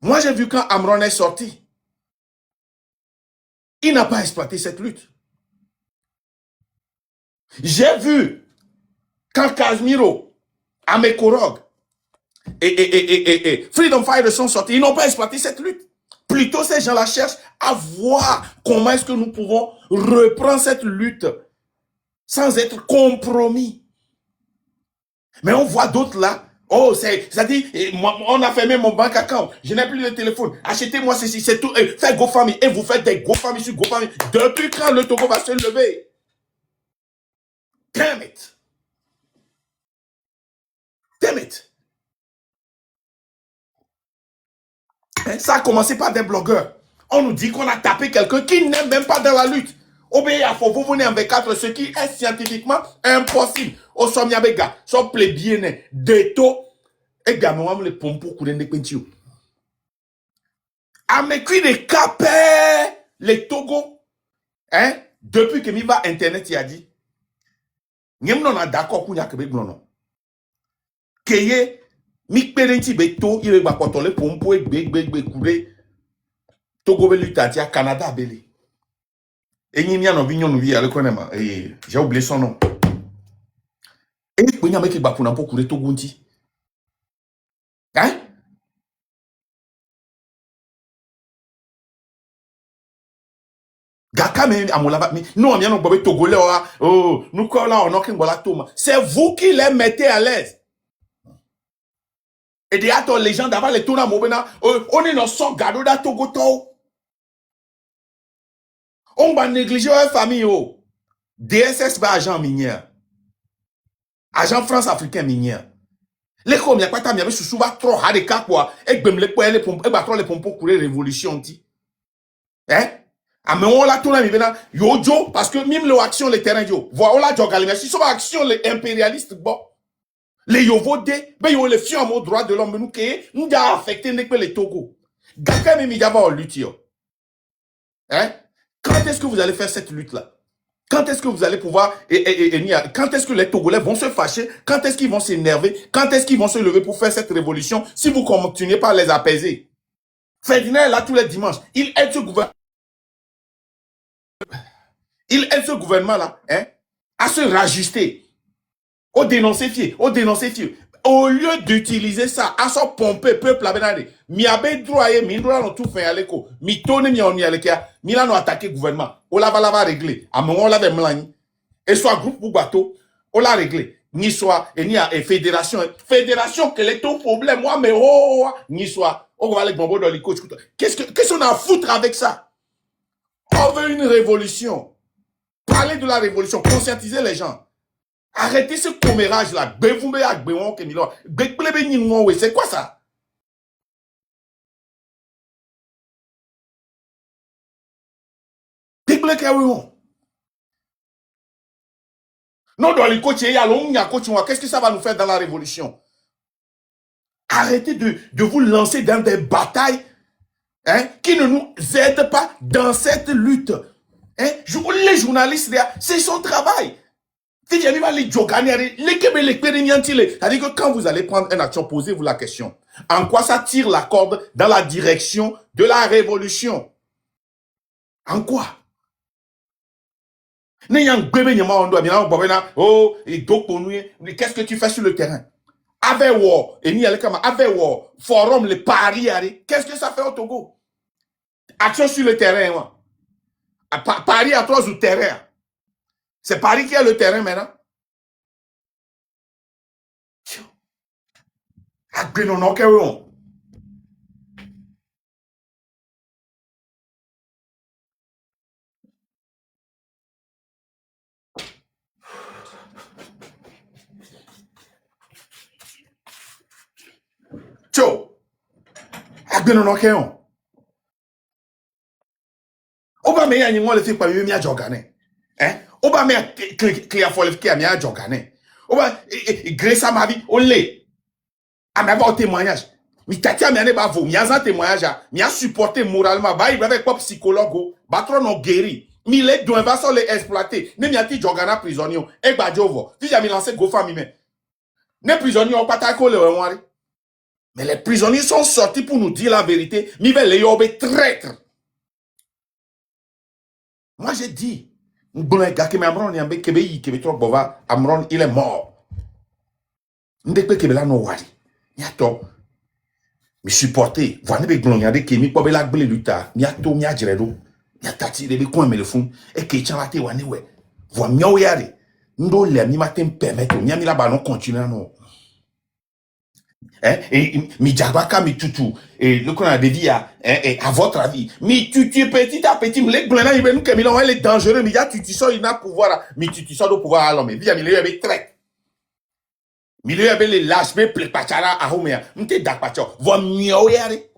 Moi, j'ai vu quand Amron est sorti, il n'a pas exploité cette lutte. J'ai vu quand Casemiro, Amekorog et Freedom Fighters sont sortis, ils n'ont pas exploité cette lutte. Plutôt, ces gens-là cherchent à voir comment est-ce que nous pouvons reprendre cette lutte sans être compromis. Mais on voit d'autres là. Oh, c'est-à-dire, on a fermé mon bank account. Je n'ai plus de téléphone. Achetez-moi ceci, c'est tout. Faites GoFundMe. Et vous faites des GoFundMe sur GoFundMe. Depuis quand le Togo va se lever? Damn it. Damn it. Ça a commencé par des blogueurs. On nous dit qu'on a tapé quelqu'un qui n'est même pas dans la lutte. Obéir, vous venez avec 4, ce qui est scientifiquement impossible. Au Sommiabega, son plébien, de taux, et gamin, les pompes courir des pentio. A me cuit de capé, les Togo, hein, depuis que mi va internet, il a dit, n'y a d'accord pour y a que non. Keye, mi perenti beto, il va pas les pompes, et courir, Togo veut lutter à Canada, belé. Et il y a un vignon, j'ai oublié son nom. Et il y a un mec qui va pour courir Togo. Hein? Togolais, oh, nous c'est vous qui les mettez à l'aise. Et les gens d'avant les tourna on est dans son gado da Togo. On va négliger la famille. DSS va agent minier. Agent France africain minier. Les comme y a pas ta miabe sous va trop hadeka quoi. Et bem les poils les pompes et battre les pompes pour courir révolution ti. Hein? Ah mais on la tourne mi bena yojo parce que même leur action les terrains yo. Voilà la jogal mais si son action les impérialistes bon. Les yovodé ben yo les fions à mon droit de l'homme nous que nous a affecté les Togo. Gaka même y avoir lutte yo. Hein? Quand est-ce que vous allez faire cette lutte là? Quand est-ce que vous allez pouvoir quand est-ce que les Togolais vont se fâcher? Quand est-ce qu'ils vont s'énerver? Quand est-ce qu'ils vont se lever pour faire cette révolution si vous continuez pas à les apaiser? Ferdinand est là tous les dimanches. Il aide ce gouvernement là, hein, à se rajuster. Au dénoncer fier. Au lieu d'utiliser ça, à se pomper peuple là benade. Mi abe droit mi droit no tout fait aleko. Mi tourne mi on mi alekia. Mi là no attaquer gouvernement. On la va régler. À mon on la mlani. Et soit groupe pour bateau, on l'a réglé. Ni soit et ni à fédération que les tout problème moi mais ni soit on va les bomber dans les coachs. Qu'est-ce qu'on a à foutre avec ça? On veut une révolution. Parler de la révolution, conscientiser les gens. Arrêtez ce commérage là. C'est quoi ça? Non, dans les coachs, qu'est-ce que ça va nous faire dans la révolution? Arrêtez de vous lancer dans des batailles, hein, qui ne nous aident pas dans cette lutte. Hein? Les journalistes, c'est son travail. C'est-à-dire que quand vous allez prendre une action, posez-vous la question. En quoi ça tire la corde dans la direction de la révolution? En quoi? Oh, qu'est-ce que tu fais sur le terrain? Forum, le Paris, qu'est-ce que ça fait au Togo? Action sur le terrain. Paris a 3 ou terrain. C'est Paris qui a le terrain maintenant. Tcho. Oba me ya nyingo le fi pa mi ajogane. Oba me clear for le fi mi ajogane. Oba Gresa ma vie olé. A me va témoignage. Mi tati mi ane ba vo, mi azan témoignage, mi a supporté moralement, ba il avec pas psychologue, ba trop non guéri. Mi le doit va so le exploiter. Ne mi ati jogana prisonnier. E ba jovo. Fi ja mi lancer go fami me. Ne prisonniers on pas ko le wari. Mais les prisonniers sont sortis pour nous dire la vérité. Mi ve le yobe traître. Moi, j'ai dit, il est mort. Me supporter, voilà be glon yade ke mi po be la gbele luta, mi ato mi ajredo, mi atati de be ko me le fun, e ke chan late wane we. Vo mi o yare, ndo le mi matin permettre, mi la ba non continuer non. Et mi jabaka mi tutu, et le qu'on a dit à votre avis, mi tutu petit à petit, me le glona il nous que mi est dangereux, mi ya tutu so il n'a pouvoir, mi tutu so do pouvoir à l'homme, mi ya mi le be traite. Mi le be le lâche be ple pachara a homea, m'te dak pacho, vo mi o yare.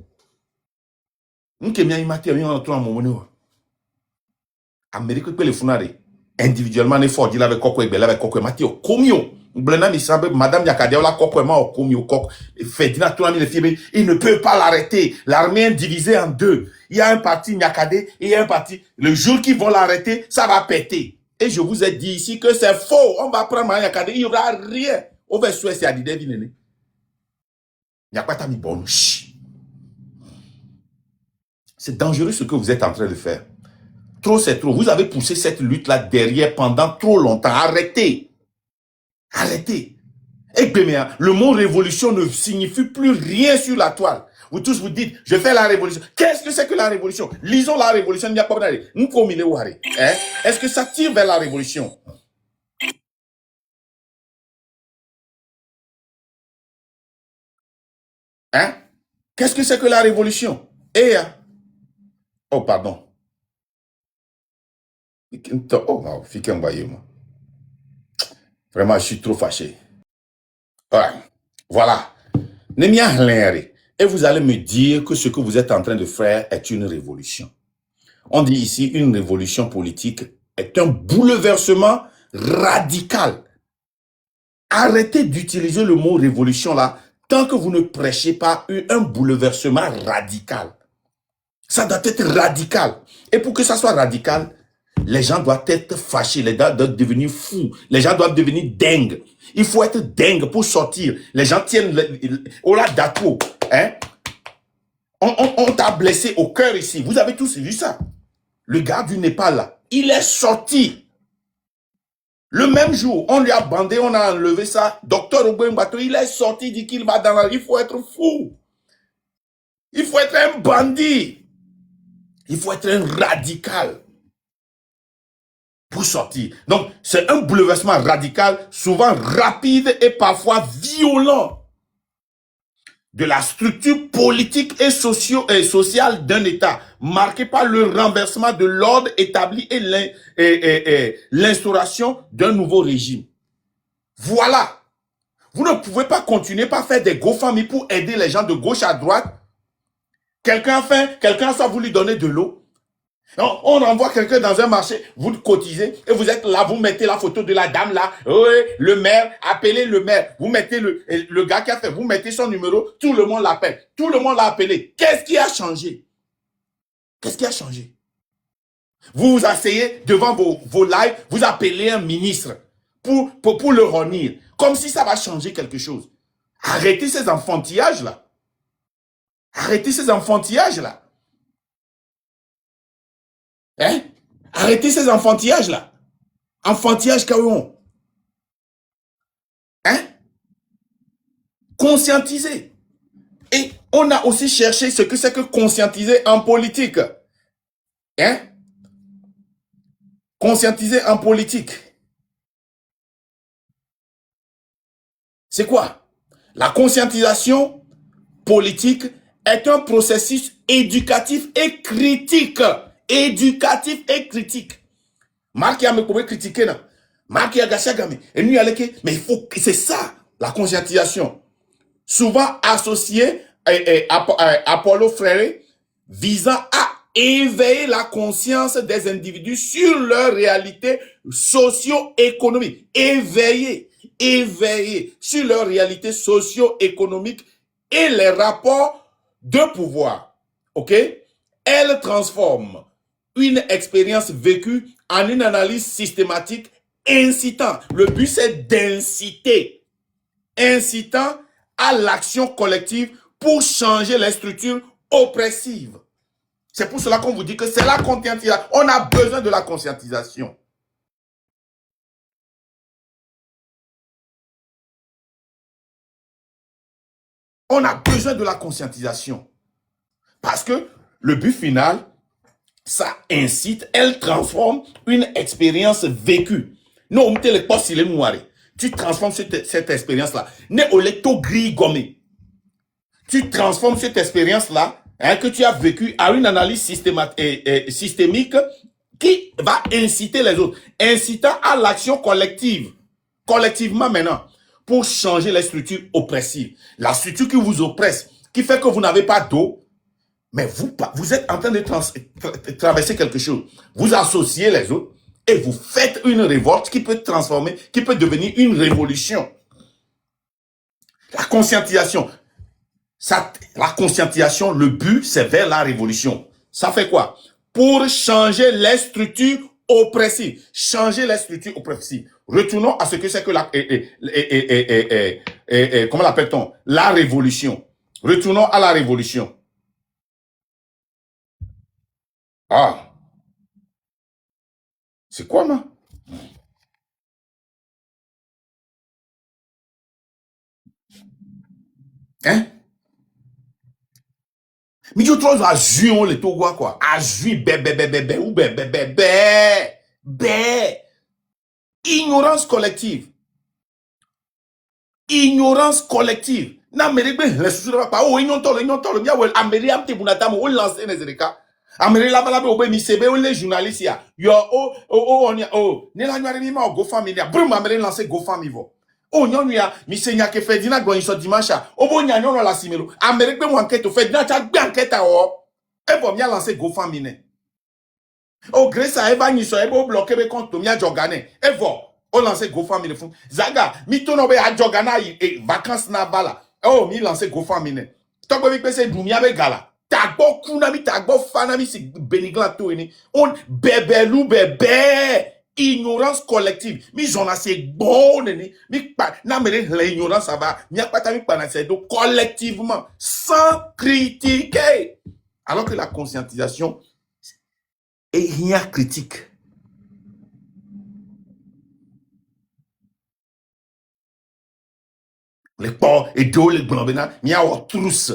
M'ke mi imate mi on toi mon mono. Amérique pe le funare, individuellement ne fort, il avait kokko e bela avec kokko matio, komio. Blena mi sabe madame Yakadeo la kokko ma o komio kokko. Ferdinand Tourami le fiebe, il ne peut pas l'arrêter. L'armée est divisée en deux. Il y a un parti Nyakade et il y a un parti. Le jour qu'ils vont l'arrêter, ça va péter. Et je vous ai dit ici que c'est faux. On va prendre Nyakade, il n'y aura rien. On va souhaiter c'est à l'idée d'une. C'est dangereux ce que vous êtes en train de faire. Trop, c'est trop. Vous avez poussé cette lutte-là derrière pendant trop longtemps. Arrêtez. Arrêtez. Et bien, le mot révolution ne signifie plus rien sur la toile. Vous tous vous dites, je fais la révolution. Qu'est-ce que c'est que la révolution? Lisons la révolution. Est-ce que ça tire vers la révolution? Hein? Qu'est-ce que c'est que la révolution? Oh, pardon. Oh, non, vraiment, je suis trop fâché. Ouais. Voilà. Et vous allez me dire que ce que vous êtes en train de faire est une révolution. On dit ici une révolution politique est un bouleversement radical. Arrêtez d'utiliser le mot révolution là tant que vous ne prêchez pas un bouleversement radical. Ça doit être radical. Et pour que ça soit radical, les gens doivent être fâchés, les gens doivent devenir fous, les gens doivent devenir dingues. Il faut être dingue pour sortir. Les gens tiennent au la dato. On t'a blessé au cœur ici. Vous avez tous vu ça. Le gars du Népal, là, il est sorti. Le même jour, on lui a bandé, on a enlevé ça. Docteur Ogbembato, il est sorti, dit qu'il va dans la rue. Il faut être fou. Il faut être un bandit. Il faut être un radical pour sortir. Donc, c'est un bouleversement radical, souvent rapide et parfois violent de la structure politique et sociale d'un État, marqué par le renversement de l'ordre établi et l'instauration d'un nouveau régime. Voilà. Vous ne pouvez pas continuer par faire des GoFundMe pour aider les gens de gauche à droite. Quelqu'un soit vous lui donner de l'eau. On envoie quelqu'un dans un marché, vous cotisez et vous êtes là, vous mettez la photo de la dame là, le maire, appelez le maire, vous mettez le gars qui a fait, vous mettez son numéro, tout le monde l'appelle, tout le monde l'a appelé. Qu'est-ce qui a changé? Qu'est-ce qui a changé? Vous vous asseyez devant vos lives, vous appelez un ministre pour le renier, comme si ça va changer quelque chose. Arrêtez ces enfantillages là. Arrêtez ces enfantillages-là. Hein? Arrêtez ces enfantillages-là. Enfantillage Kaouon. Hein? Conscientiser. Et on a aussi cherché ce que c'est que conscientiser en politique. Hein? Conscientiser en politique. C'est quoi? La conscientisation politique est un processus éducatif et critique. Éducatif et critique. Marc a me pouvait critiquer là. Marc a gâché gamé. Et nous mais il faut que c'est ça la conscientisation. Souvent associé à Apollo Freire visant à éveiller la conscience des individus sur leur réalité socio-économique. Éveiller sur leur réalité socio-économique et les rapports de pouvoir. OK? Elle transforme une expérience vécue en une analyse systématique incitant. Le but, c'est d'inciter. Incitant à l'action collective pour changer les structures oppressives. C'est pour cela qu'on vous dit que c'est la conscientisation. On a besoin de la conscientisation. On a besoin de la conscientisation. Parce que le but final, ça incite, elle transforme une expérience vécue. Non, on le poste, il est noir. Tu transformes cette expérience-là. Ne au lecto gris gommé. Tu transformes cette expérience-là que tu as vécue à une analyse systémique qui va inciter les autres. Incitant à l'action collective. Collectivement maintenant. Pour changer les structures oppressives. La structure qui vous oppresse, qui fait que vous n'avez pas d'eau, mais vous êtes en train de traverser quelque chose. Vous associez les autres et vous faites une révolte qui peut transformer, qui peut devenir une révolution. La conscientisation. La conscientisation, le but, c'est vers la révolution. Ça fait quoi? Pour changer les structures oppressives. Changer les structures oppressives. Retournons à ce que c'est que la... comment l'appelle-t-on? La révolution. Retournons à la révolution. Ah. C'est quoi, moi? Hein? Mais tu trouves à juin les Togois, quoi. À juin, bé, ou bé. Ignorance collective. Ignorance collective. Na mérite les sous pas. Oh, ignon tolo, bien, well, améré am te bunatamo, ou lancer les erika. Améré la balabe, ou mi sebe, ou les journalistes, ya. Yo, on y a, ne la nuare mi ma, go famille, ya. Brum, améré lancer go famille, vo. Oh, nyon ya, mi se nya ke Ferdinand gwen so dimanche. Oh, bon nya nyon la simelo. Amérique be mo enquête, Ferdinand cha gbe enquête oh. E bo mi a lancer go famille. Oh, Grace a eba ni so ebo bloqué be compte mi a jogane. E vo. On lance GoFundMe le fond. Zaga, mi tono be a jogana et vacances na bala. Oh, mi lance GoFundMe. Toko mi pese dumia be gala. Tagbo kuna mi tagbo fana mi si benigla to eni. On bebelou bebe. Ignorance collective. Mi jona se bon eni. Mi pa na mere l'ignorance ça va. Mi a pas mi pa na se do collectivement sans critiquer. Alors que la conscientisation est rien critique. Les porcs et deux les blancs il y a une trousse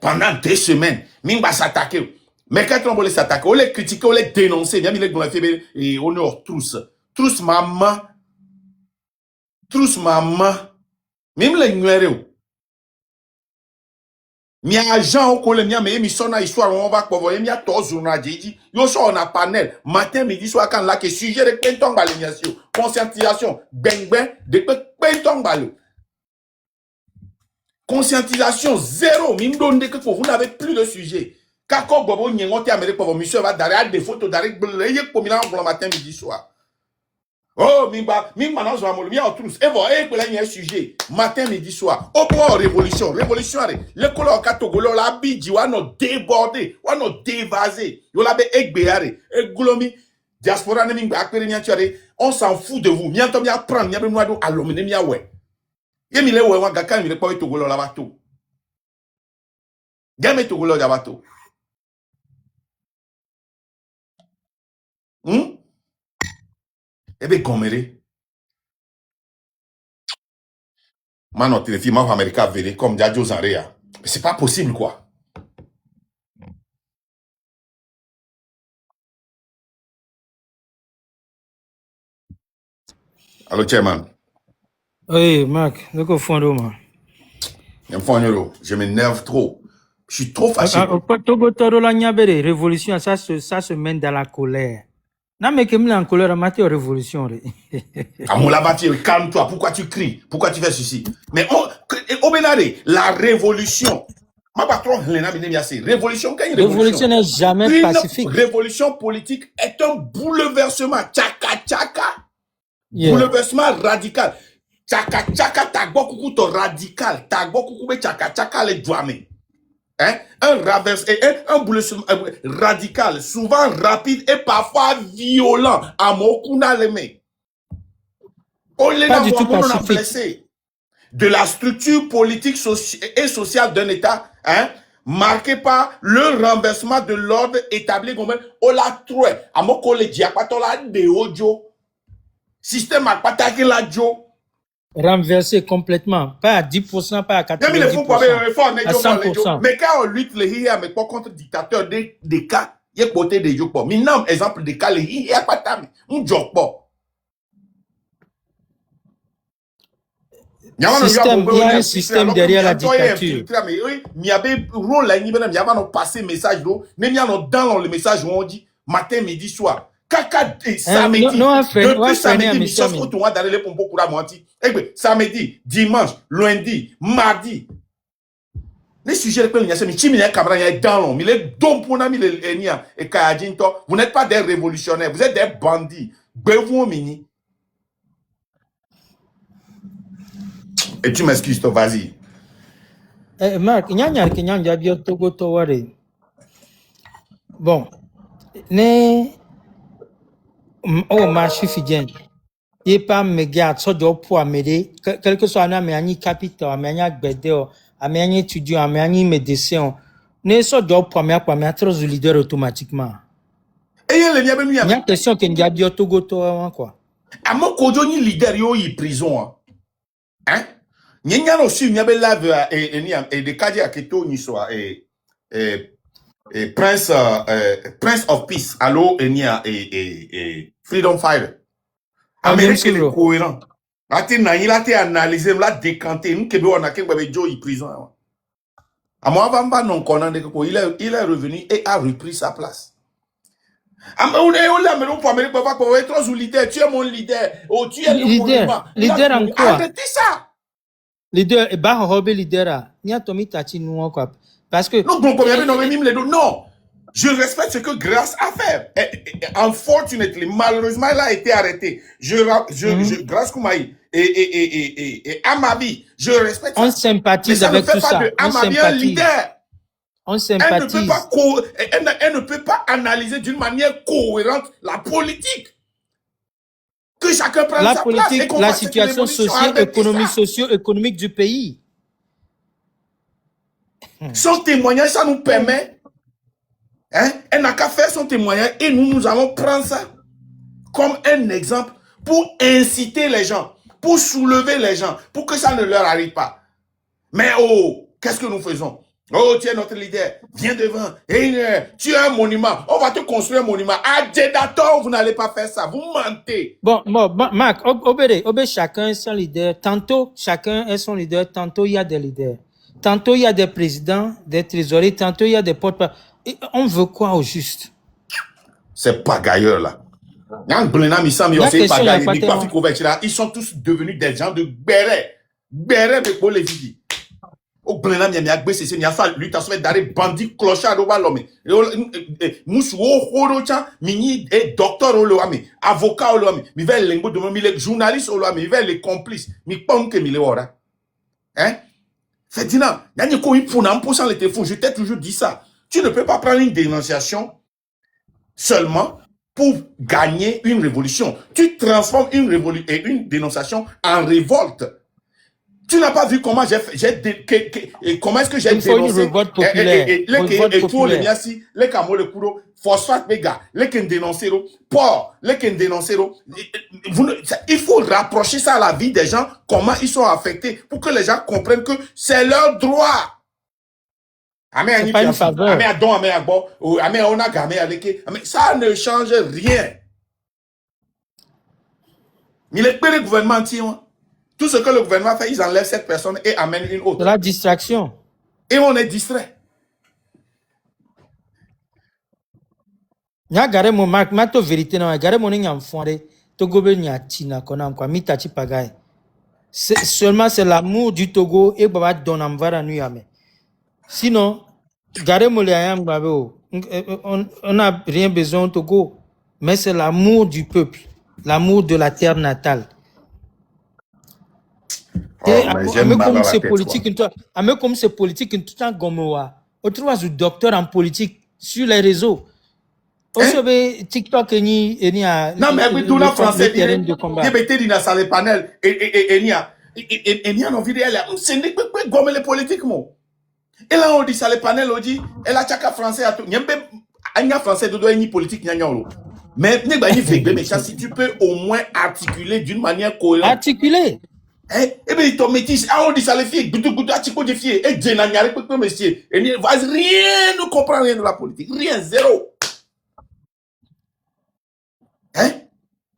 pendant 2 semaines il va s'attaquer mais quand on veut s'attaquer on les critiquer on les dénoncer bien les blancs et on est en trousse maman même les numéros mi agent au collège mi a mais mi sonne histoire on va quoi voir mi a 3 journaux dit yo so on a panel matin midi soir quand là que sujet de pentong balignation conscientisation ben de pentong balo. Conscientisation zéro. Vous n'avez plus de sujet. Kako bobo nyengote amérique pour monsieur va derrière des photos derrière le matin midi soir. Oh mimba non zo amolo mi a tous et voilà il y a un sujet matin midi soir. Au point révolution le color katogolo la bidji wa no déborder wa no dévaser. Yo la be egbeare e gulomi diaspora ne mingba akpere mi atiare on s'en fout de vous. Mi anto mi apprendre mi be noado alomene mi awe. Yemile we wa gaka mi le pa togolo la bato. Game Togolo Jabato. Eh bien, Gomere. Mano, tu filles, ma Américain verré comme Djadjo Zanrea. Mais c'est pas possible, quoi. Allô, chairman. Oui, Marc, donc au fond de moi. Je m'énerve trop. Je suis trop fâché. Révolution, ça se mène dans la colère. Non, mais que en colère, ma révolution. À mon lavatier, calme-toi. Pourquoi tu cries? Pourquoi tu fais ceci? Mais Obenare, la révolution. Ma patron, révolution, quand il y a Révolution n'est jamais pacifique. Une révolution politique est un bouleversement. Tchaka, tchaka. Bouleversement radical. Tchaka, tchaka, tagbo kuku to radical. Tagbo kuku be tchaka, tchaka le douame. Hein? Un bouleversement radical, souvent rapide et parfois violent. À Mokuna Leme. Pas du tout pacifique. De la structure politique et sociale d'un État, hein, marqué par le renversement de l'ordre établi comme Ola Troué, Amoko le Diapatola de Ojo, système Akpataki la Jo. Renversé complètement, pas à 10%, pas à 90%, à 100%. Mais quand on lutte les hier, mais pas contre dictateur des cas, il y a côté de Jopo. Maintenant, exemple des cas, les hier, pas tam, on Jopo. Il y a un système derrière la dictature. Il y avait rôle là, il y avait passé message mais il y a dans le message où on dit matin, midi, soir. Kaka samedi, depuis samedi, Michel Foutoua d'aller les pompos pour la moitié. Samedi, dimanche, lundi, mardi. Les sujets que nous avons dans l'homme, il est don pour nous, et Kayadinto. Vous n'êtes pas des révolutionnaires, vous êtes des bandits. Bevo mini. Et tu m'excuses, toi, vas-y. Marc, bon, ne marché fidèle. Il pas me garde so do pour m'aider, quel que soit un ami capital, un ami gbedeo, un ami étudiant, un ami médecin. Ne so do pour me trop leader automatiquement. Et il y a une question que n'y a bien Togo quoi. À mon kojo ni leader yo y prison hein. N'y a aussi n'y a be live et de kadi aketo ni so Prince of Peace allo et Freedom Fighter. Amérique est cohérent. Ati na il a été analysé, la décanté, nous kebe on a kebe jo y prison. À moi avant non connandé ko il est revenu et a repris sa place. Tu es mon leader. Oh, tu es le monument. Leader en quoi? Arrêtez ça. Leader, et bah, leader, n'y a Tommy Tati nous quoi. Parce que. Non. Je respecte ce que Grâce a fait. Unfortunately, malheureusement, il a été arrêté. Grâce Koumaï et Amabi, je respecte ça. On sympathise avec tout ça. On sympathise. Un leader. On sympathise. Elle ne peut pas analyser d'une manière cohérente la politique. Que chacun prenne sa place. La politique, la situation socio-économique du pays. Son témoignage, ça nous permet. Hein, elle n'a qu'à faire son témoignage et nous allons prendre ça comme un exemple pour inciter les gens, pour soulever les gens, pour que ça ne leur arrive pas. Mais oh, qu'est-ce que nous faisons? Oh, tu es notre leader, viens devant. Tu es un monument. On va te construire un monument. À Jeddah, vous n'allez pas faire ça. Vous mentez. Bon, Marc, Obé, chacun est son leader. Tantôt, chacun est son leader. Tantôt, il y a des leaders. Tantôt, il y a des présidents, des trésoriers. Tantôt, il y a des porte-parole. On veut quoi au juste? C'est pas gailleur, là. Ils sont tous devenus des gens de béret. Béret, mais pour les vies. Au Blenam, il y a BCC, il y a ça, lui, t'as fait d'arrêt bandit, clochard, au ballon, Moussou, Horocha, Mini, docteur, au loami, avocat, au loami, mi veut les mots de mi les journalistes, au loami, mi veut les complices, mi pom que mi les ora. Hein? Fait dina, y'a n'y a qu'un pour n'en poussant les téléphones, je t'ai toujours dit ça. Tu ne peux pas prendre une dénonciation seulement pour gagner une révolution. Tu transformes une dénonciation en révolte. Tu n'as pas vu comment comment est-ce que j'ai Il faut une dénoncé révolte populaire. et tout les miasi, les camo le kuro, phosphate méga, les ken dénoncer, port, les ken dénoncer. Il faut rapprocher ça à la vie des gens, comment ils sont affectés, pour que les gens comprennent que c'est leur droit. C'est pas une faveur. Ça ne change rien. Mais le gouvernement tient. Tout ce que le gouvernement fait, ils enlèvent cette personne et amènent une autre. C'est la distraction. Et on est distrait. Nya gare mo mato vérité non gare mo nya mfore Togo be nya tina kona kwa mita chi pagaye. Seulement c'est l'amour du Togo et baba donam vara nu yame. Sinon gare mo le ayam babe on a rien besoin au Togo, mais c'est l'amour du peuple, l'amour de la terre natale. Comme c'est politique, comme c'est politique, tout en gomoa. Autrement, je docteur en politique sur les réseaux. Aussi, TikTok ni non mais puis tout le français terrain de combat. Il était dans la salle panel et ni a non vidéo là. C'est ne peut pas gommer les politiques mo. Et là on dit salle panel on dit elle a chaka français à tout. Nyembe anya français dodo ni politique nya lo. Mais ne ba ni fake mais si tu peux au moins articuler d'une manière cohérente. Articuler. Eh bien, ton métis, on dit ça les filles, goudou, atiko des filles, et Djena Nyare, peu monsieur, et ne va rien ne comprend rien de la politique, rien, zéro. Hein?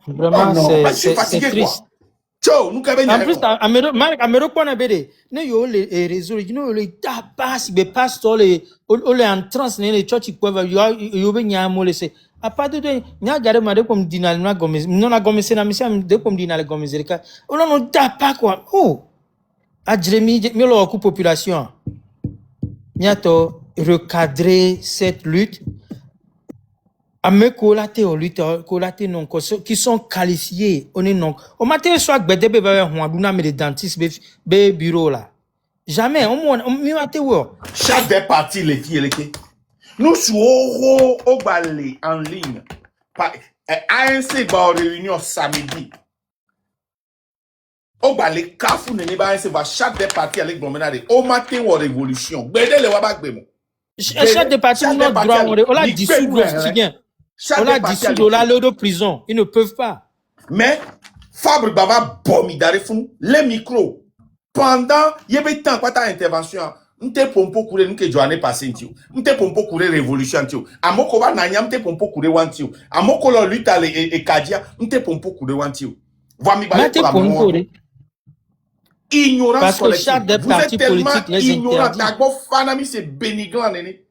Vraiment, c'est triste. Ciao, nous qu'avons en plus, Amero Kwana Bede, ne yo les réseaux, you le tapas, be pastor, les en trans, les church, yo be nyamo laissé. A part de nya gare ma de comme dinal na gomez, non a gomez na mission de comme dinal gomez reka. On non tapa quoi. Oh. A Jérémie, miolo oku population. Miato recadrer cette lutte. Ame kolate o lutte kolate non qui sont qualifiés on est non au matin soit gbede be ba ho aduna me de dentiste be bureau là jamais on mi maté wo chaque des parties les filles les nous sommes au balai en ligne par ANC ba réunion samedi au balai kafu ne ba ANC va chaque des parties avec promenade au matin ou révolution gbede le wa ba gbe mo chaque des parties non droit on la dissous quotidien. On a dit de la de prison. Ils ne peuvent pas. Mais, Fabre Baba bomidare fou, les micros. Pendant, il y avait tant quoi ta intervention. M'te pompo kure n'ke joane passé ntio. M'te pompo kure révolution ntio. Amoko ba nanya m'te pompo kure wantio. Amoko lo lutte et kadia, m'te pompo kure wantio. Voimi ba pour la mémoire. Ignorance parce collective. Que chaque des partis politiques les ignorant. D'abord, fanami c'est béniglant néné.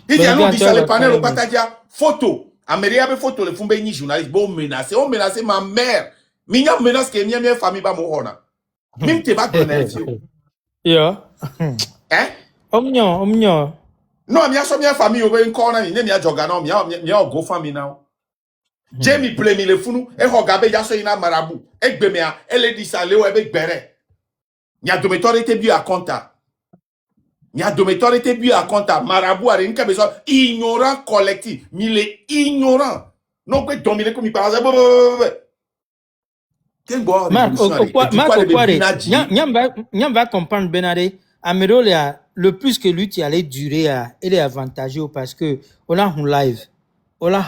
Il y a nous dit ça le panel au Patadia photo. Amélia be photo le fumbe ni journaliste bon menacer. On menacer ma mère. Minya menace que minya famille ba mo hona. Même te ba donner yo. Hein? Omnyo. Non, miya so miya famille obe nko na ni miya joga na miya go famille na. Jamie plemi le funu e hogabe ya so ina marabu. E gbemea ele di ça le o ebe gbere. Nya dometori te bi a compta. Il y a dométor était bu à compte à marabout à rien besoin ignorant collectif. Il est ignorant. Non, que dominer comme il parle. Quel bois Nyam va comprendre Benare. Amérolia, le plus que lui qui allait durer, il est avantageux parce que on a un live. On a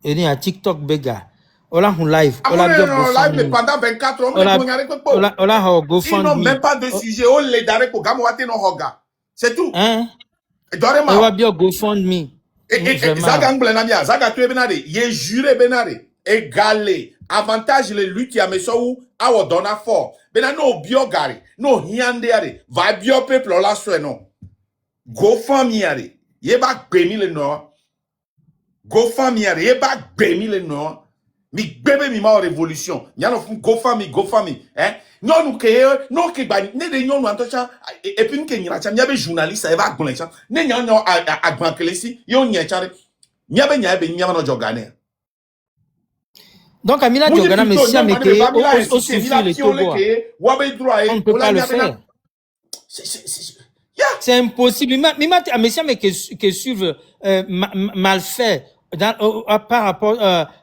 un TikTok bega. On a un live. On a live mais pendant 24 heures. On a un GoFundMe. Ils n'ont même pas de sujet. On les daré pour Gamouate no Hoga. C'est tout. Hein? Et dorema. On va bien GoFundMe. Et Zaga Nglenamia, Zaga Tue Benare, il juré Benare, égalé, avantage les luttes à Messou, à Odona fort. Benano no biogari, no hiandeare, va bio peuple la soe non. GoFundMe, yeba béni le nord. GoFundMe, yeba béni le nord. Mi bébé mi ma révolution. Nyano fun GoFundMe, hein? Non nous que non que ba ne de nyon antocha et puis que nyira cha nyabe journaliste e va gon cha ne nyon a gbankelesi yo nya cha nyabe no jogane. Donc Amina Jogana mais si ameke au suffit le Togo. On ne peut pas le faire. C'est impossible. Mais si ameke suivre mal fait par rapport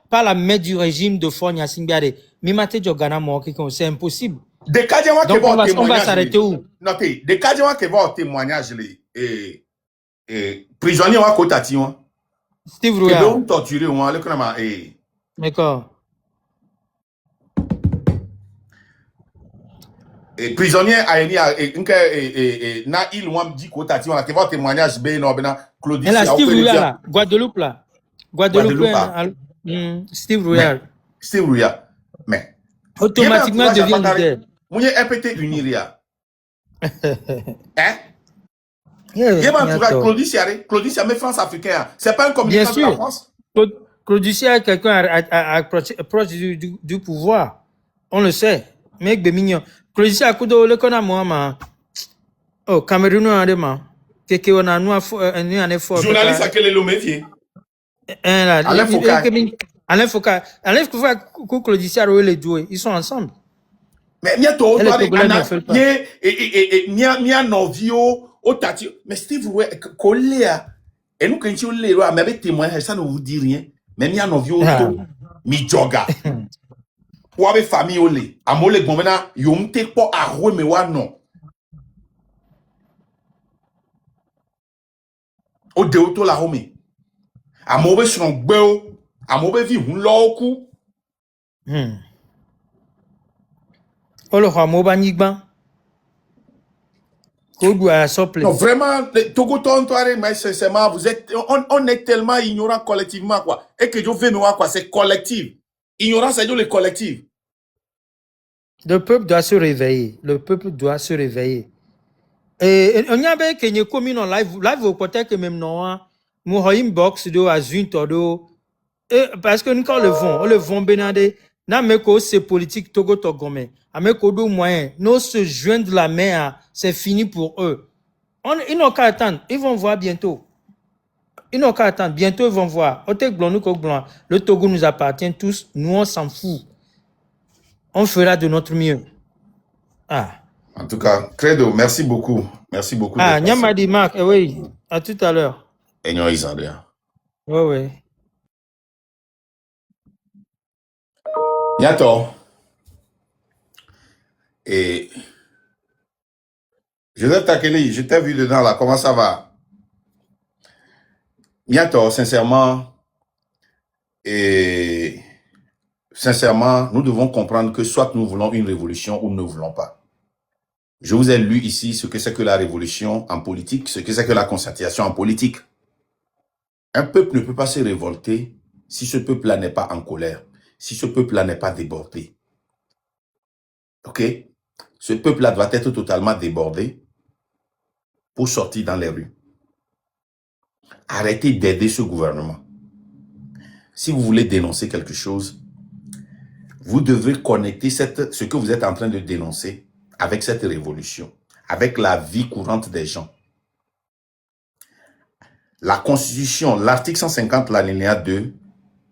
par la main du régime de Fogna Singare. Mimate Jogana mo c'est impossible. Des cas qui Donc, vont on va témoignage. s'arrêter où? Notez, des cas qui vont témoignage. Prisonniers ou à côté. Steve Que Rouillard. l'on torturé ou à l'écran. D'accord. Prisonnier aeni na il wam di ko tati on va témoignage be no bena Claudie Et là, Sia Steve opéré Rouillard, bien là. Guadeloupe, là. Guadeloupe, Steve Rouillard. mais Steve Rouya mais Automatiquement, devient leader. Mouye RPT uniria hein Yeah, Yeba entourage Claudie Sia mais France africain c'est pas un communicant de la France. Claudicien est quelqu'un proche du pouvoir. On le sait. Mec de mignon. Claudicien a coudo le kona moi. Oh, Cameroun a des mains. Quelqu'un on a nous un effort. Journaliste à quel est le métier? Alain Foucault. Alain Foucault, Claudicien a les deux. Ils sont ensemble. Mais il y a tout Nia novio au tati mais Steve Rouya Coléa et nous quand tu le roi mais témoin ça ne vous dit rien mais Nia novio to mi joga ou avec famille olé amole bon maintenant yom te po arwe me wa non o de auto la home amobe son gbeo amobe vi hun lo ku Oh le roi Mobanigban. Non, vraiment, Togo Tontoare, mais sincèrement, on est tellement ignorant collectivement, quoi. Et que je veux me voir, quoi, c'est collectif. Ignorance, c'est le collectif. Le peuple doit se réveiller. Le peuple doit se réveiller. Et on y a bien qu'il y a commis en live au côté que même non, mon inbox de azun todo. Parce que nous quand le vont benade, n'a mais que c'est politique Togo Togome. Avec deux moyens, nous se joindre la main, c'est fini pour eux. Ils n'ont qu'à attendre, ils vont voir bientôt. Ils n'ont qu'à attendre, bientôt ils vont voir. Le Togo nous appartient tous, nous on s'en fout. On fera de notre mieux. En tout cas, Credo, merci beaucoup. Merci beaucoup. Nyamadi Marc, oui, à tout à l'heure. Et nous, Isandria. Oui. Bientôt. Et Joseph Takeli, je t'ai vu dedans là, comment ça va? Bientôt, sincèrement, nous devons comprendre que soit nous voulons une révolution ou nous ne voulons pas. Je vous ai lu ici ce que c'est que la révolution en politique, ce que c'est que la concertation en politique. Un peuple ne peut pas se révolter si ce peuple-là n'est pas en colère, si ce peuple-là n'est pas débordé. Ok? Ce peuple-là doit être totalement débordé pour sortir dans les rues. Arrêtez d'aider ce gouvernement. Si vous voulez dénoncer quelque chose, vous devez connecter ce que vous êtes en train de dénoncer avec cette révolution, avec la vie courante des gens. La Constitution, l'article 150, l'alinéa 2,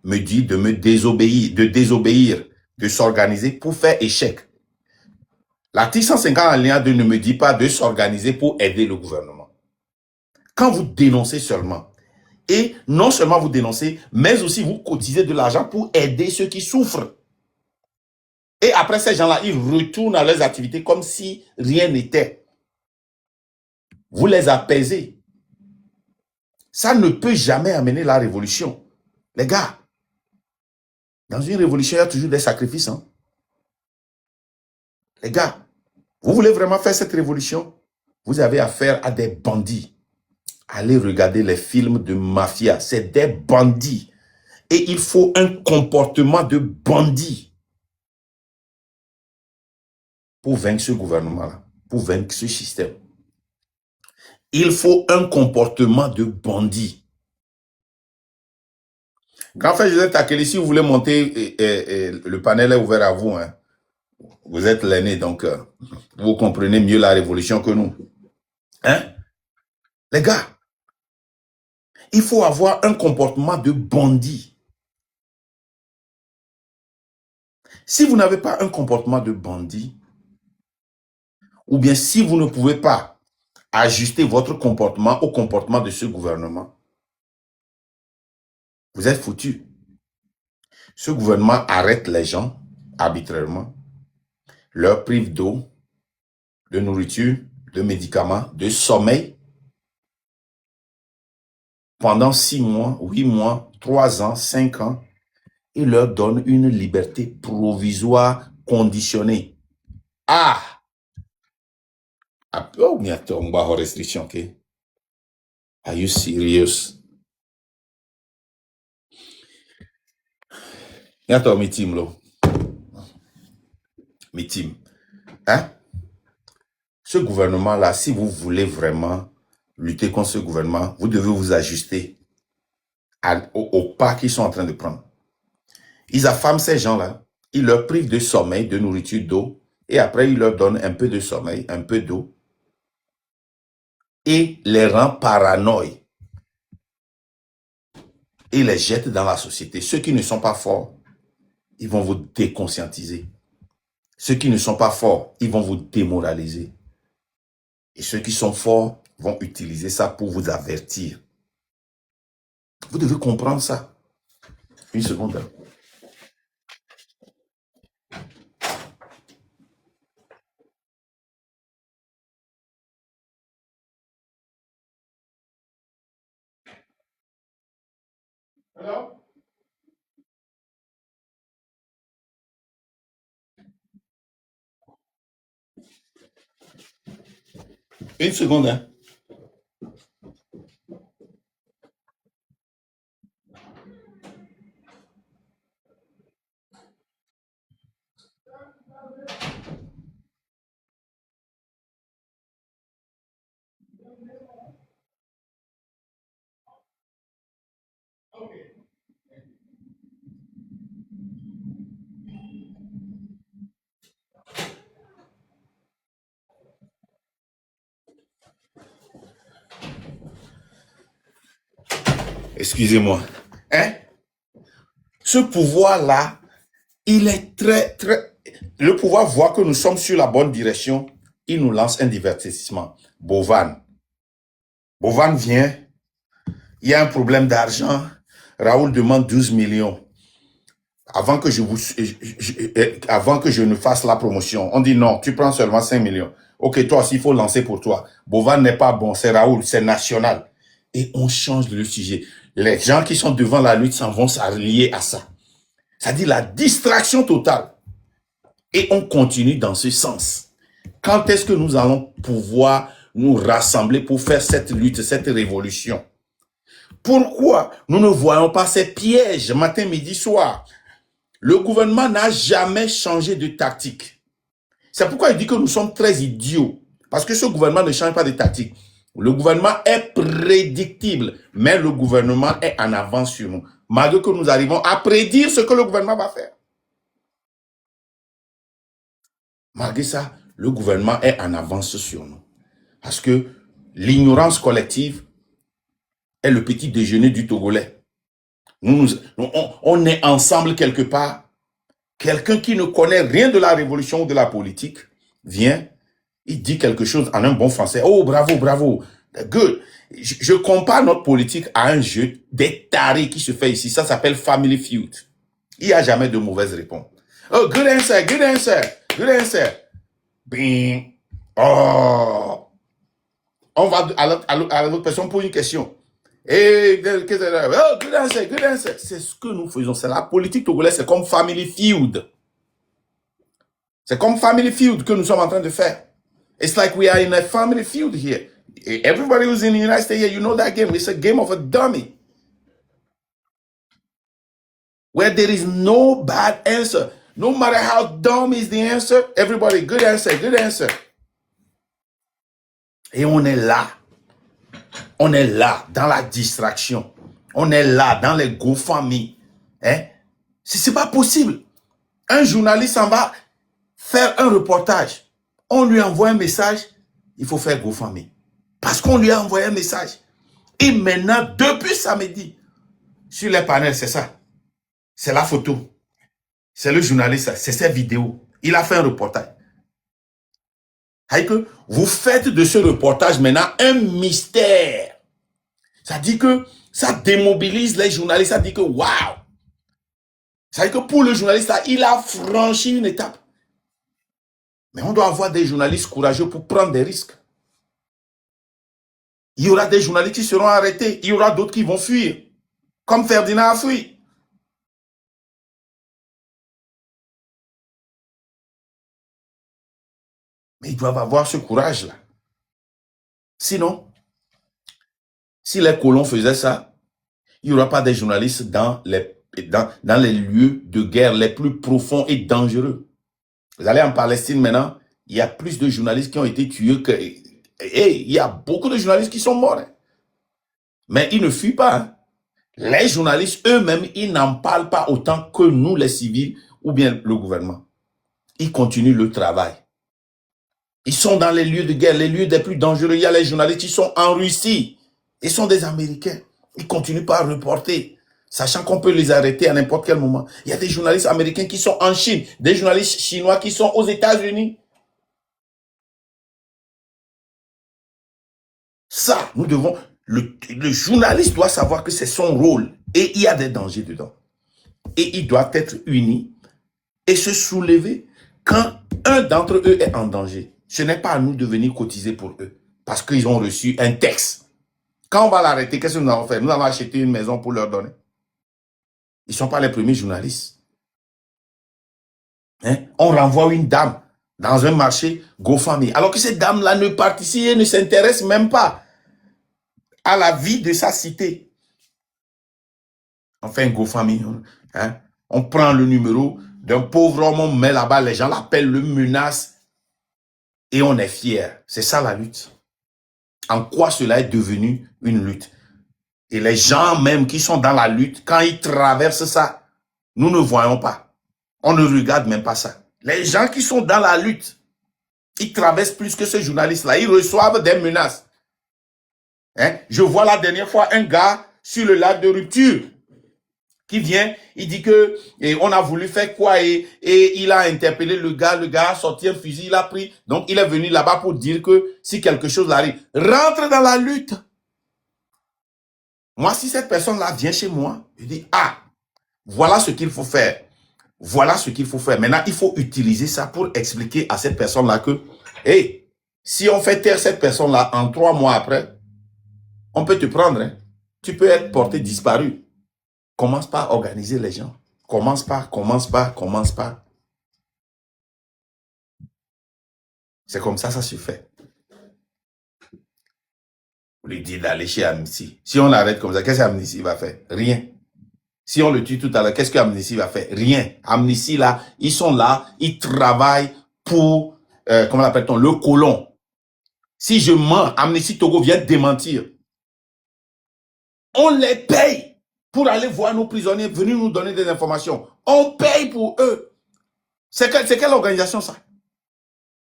me dit de me désobéir, de s'organiser pour faire échec. L'article 150, l'alinéa 2 ne me dit pas de s'organiser pour aider le gouvernement. Quand vous dénoncez seulement, et non seulement vous dénoncez, mais aussi vous cotisez de l'argent pour aider ceux qui souffrent. Et après, ces gens-là, ils retournent à leurs activités comme si rien n'était. Vous les apaisez. Ça ne peut jamais amener la révolution. Les gars, dans une révolution, il y a toujours des sacrifices. Hein? Les gars, vous voulez vraiment faire cette révolution? Vous avez affaire à des bandits. Allez regarder les films de mafia. C'est des bandits. Et il faut un comportement de bandit pour vaincre ce gouvernement-là, pour vaincre ce système. Il faut un comportement de bandit. Grand frère Joseph Takeli, si vous voulez monter, le panel est ouvert à vous. Hein. Vous êtes l'aîné, donc vous comprenez mieux la révolution que nous. Hein? Les gars, il faut avoir un comportement de bandit. Si vous n'avez pas un comportement de bandit, ou bien si vous ne pouvez pas ajuster votre comportement au comportement de ce gouvernement, vous êtes foutus. Ce gouvernement arrête les gens arbitrairement. leur prive d'eau, de nourriture, de médicaments, de sommeil pendant 6 mois, 8 mois, 3 ans, 5 ans, et leur donne une liberté provisoire conditionnée. Ah! Oh, mais attends, on va avoir restriction, ok? Are you serious? Attends, mes teams, là. Mes teams. Hein? Ce gouvernement-là, si vous voulez vraiment lutter contre ce gouvernement, vous devez vous ajuster au pas qu'ils sont en train de prendre. Ils affament ces gens-là, ils leur privent de sommeil, de nourriture, d'eau, et après ils leur donnent un peu de sommeil, un peu d'eau, et les rend paranoïdes, et les jettent dans la société. Ceux qui ne sont pas forts, ils vont vous déconscientiser. Ceux qui ne sont pas forts, ils vont vous démoraliser. Et ceux qui sont forts vont utiliser ça pour vous avertir. Vous devez comprendre ça. Une seconde. Alors? Une seconde. Hein. Excusez-moi. Hein? Ce pouvoir-là, il est très... Le pouvoir voit que nous sommes sur la bonne direction. Il nous lance un divertissement. Bovan. Bovan vient. Il y a un problème d'argent. Raoul demande 12 millions. Avant que avant que je ne fasse la promotion, on dit non, tu prends seulement 5 millions. Ok, toi aussi, il faut lancer pour toi. Bovan n'est pas bon, c'est Raoul, c'est national. Et on change le sujet. Les gens qui sont devant la lutte s'en vont s'allier à ça. C'est-à-dire la distraction totale. Et on continue dans ce sens. Quand est-ce que nous allons pouvoir nous rassembler pour faire cette lutte, cette révolution? Pourquoi nous ne voyons pas ces pièges matin, midi, soir? Le gouvernement n'a jamais changé de tactique. C'est pourquoi il dit que nous sommes très idiots. Parce que ce gouvernement ne change pas de tactique. Le gouvernement est prédictible, mais le gouvernement est en avance sur nous. Malgré que nous arrivons à prédire ce que le gouvernement va faire. Malgré ça, le gouvernement est en avance sur nous. Parce que l'ignorance collective est le petit déjeuner du Togolais. On est ensemble quelque part. Quelqu'un qui ne connaît rien de la révolution ou de la politique vient, il dit quelque chose en un bon français. Oh, bravo, bravo. Good. Je compare notre politique à un jeu des tarés qui se fait ici. Ça s'appelle Family Feud. Il n'y a jamais de mauvaise réponse. Oh, good answer, good answer, good answer. Bing. Oh. On va à l'autre personne pour une question. Et oh, good answer, good answer. C'est ce que nous faisons. C'est la politique togolaise. C'est comme Family Feud. C'est comme Family Feud que nous sommes en train de faire. It's like we are in a family feud here. Everybody who's in the United States here, you know that game. It's a game of a dummy. Where there is no bad answer. No matter how dumb is the answer, everybody, good answer, good answer. Et on est là. On est là dans la distraction. On est là dans les GoFundMe. Hein? C'est pas possible. Un journaliste en va faire un reportage. On lui envoie un message. Il faut faire GoFundMe. Parce qu'on lui a envoyé un message. Et maintenant, depuis samedi, sur les panels, c'est ça. C'est la photo. C'est le journaliste, c'est sa vidéo. Il a fait un reportage. Que vous faites de ce reportage maintenant un mystère. Ça dit que ça démobilise les journalistes. Ça dit que waouh. Ça dit que pour le journaliste, il a franchi une étape. Mais on doit avoir des journalistes courageux pour prendre des risques. Il y aura des journalistes qui seront arrêtés. Il y aura d'autres qui vont fuir. Comme Ferdinand a fui. Mais ils doivent avoir ce courage-là. Sinon, si les colons faisaient ça, il n'y aura pas des journalistes dans les lieux de guerre les plus profonds et dangereux. Vous allez en Palestine maintenant, il y a plus de journalistes qui ont été tués que... Et il y a beaucoup de journalistes qui sont morts. Hein. Mais ils ne fuient pas. Hein. Les journalistes eux-mêmes, ils n'en parlent pas autant que nous, les civils, ou bien le gouvernement. Ils continuent le travail. Ils sont dans les lieux de guerre, les lieux les plus dangereux. Il y a les journalistes qui sont en Russie. Ils sont des Américains. Ils continuent pas à reporter, sachant qu'on peut les arrêter à n'importe quel moment. Il y a des journalistes américains qui sont en Chine, des journalistes chinois qui sont aux États-Unis. Ça, nous devons... Le journaliste doit savoir que c'est son rôle et il y a des dangers dedans. Et il doit être uni et se soulever quand un d'entre eux est en danger. Ce n'est pas à nous de venir cotiser pour eux parce qu'ils ont reçu un texte. Quand on va l'arrêter, qu'est-ce que nous allons faire? Nous allons acheter une maison pour leur donner. Ils ne sont pas les premiers journalistes. Hein? On renvoie une dame dans un marché GoFundMe, alors que cette dame-là ne participe et ne s'intéresse même pas à la vie de sa cité. On fait un GoFundMe. Hein? On prend le numéro d'un pauvre homme, on met là-bas, les gens l'appellent, le menacent et on est fier. C'est ça la lutte. En quoi cela est devenu une lutte? Et les gens même qui sont dans la lutte, quand ils traversent ça, nous ne voyons pas. On ne regarde même pas ça. Les gens qui sont dans la lutte, ils traversent plus que ce journaliste-là. Ils reçoivent des menaces. Hein? Je vois la dernière fois un gars sur le lac de Rupture qui vient, il dit que on a voulu faire quoi et il a interpellé le gars a sorti un fusil, il a pris. Donc il est venu là-bas pour dire que si quelque chose arrive, rentre dans la lutte. Moi, si cette personne-là vient chez moi, je dis, ah, voilà ce qu'il faut faire. Voilà ce qu'il faut faire. Maintenant, il faut utiliser ça pour expliquer à cette personne-là que, hey, si on fait taire cette personne-là en 3 mois après, on peut te prendre. Hein. Tu peux être porté disparu. Commence par organiser les gens. Commence par. C'est comme ça se fait. Vous lui dites d'aller chez Amnesty. Si on l'arrête comme ça, qu'est-ce qu'Amnesty va faire? Rien. Si on le tue tout à l'heure, qu'est-ce qu'Amnesty va faire? Rien. Amnesty, là, ils sont là, ils travaillent pour, comment l'appelle-t-on, le colon. Si je mens, Amnesty Togo vient démentir. On les paye pour aller voir nos prisonniers, venir nous donner des informations. On paye pour eux. C'est quelle organisation ça?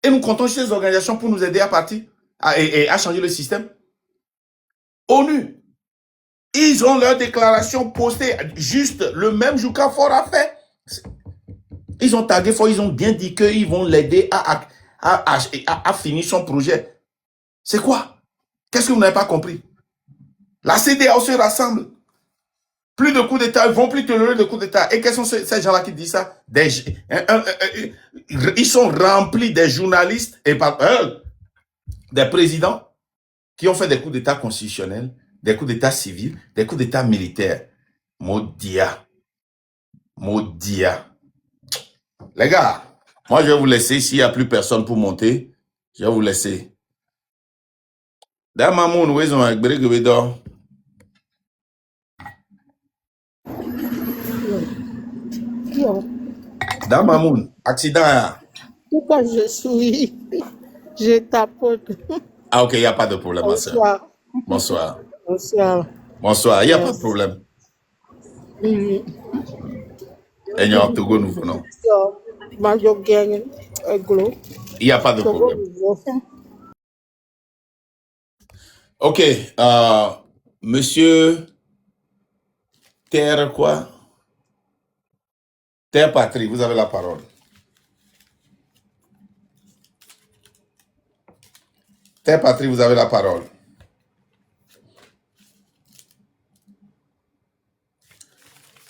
Et nous comptons sur ces organisations pour nous aider à partir à changer le système. ONU, ils ont leur déclaration postée juste le même jour qu'Afor a fait. Ils ont tagué Fort, ils ont bien dit qu'ils vont l'aider à finir son projet. C'est quoi? Qu'est-ce que vous n'avez pas compris? La CEDEAO se rassemble. Plus de coups d'État, ils vont plus tolérer de coups d'État. Et quels sont ces gens-là qui disent ça? Ils sont remplis des journalistes et des présidents qui ont fait des coups d'État constitutionnels, des coups d'État civils, des coups d'État militaires. Maudia. Les gars, moi je vais vous laisser. S'il n'y a plus personne pour monter, je vais vous laisser. Damamoun, où est-ce qu'on Damamoun, accident. Pourquoi je suis? Je tapote. Ah ok, il n'y a pas de problème, ma soeur. Bonsoir. Bonsoir. Bonsoir. Bonsoir, il n'y a pas de problème. Et nous, Togo, nous venons. Il n'y a pas de problème. Ok, monsieur Terre quoi? Terre Patrie, vous avez la parole. Terre Patrie, vous avez la parole.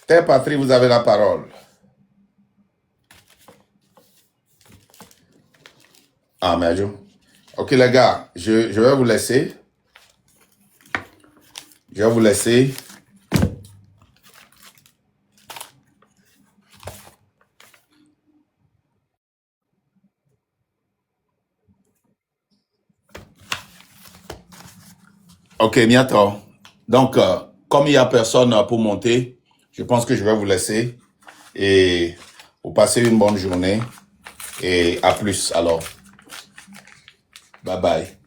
Terre Patrie, vous avez la parole. Ah, merde. Ok, les gars, je vais vous laisser. Je vais vous laisser. Ok, bientôt. Donc, comme il n'y a personne pour monter, je pense que je vais vous laisser. Et vous passez une bonne journée. Et à plus alors. Bye bye.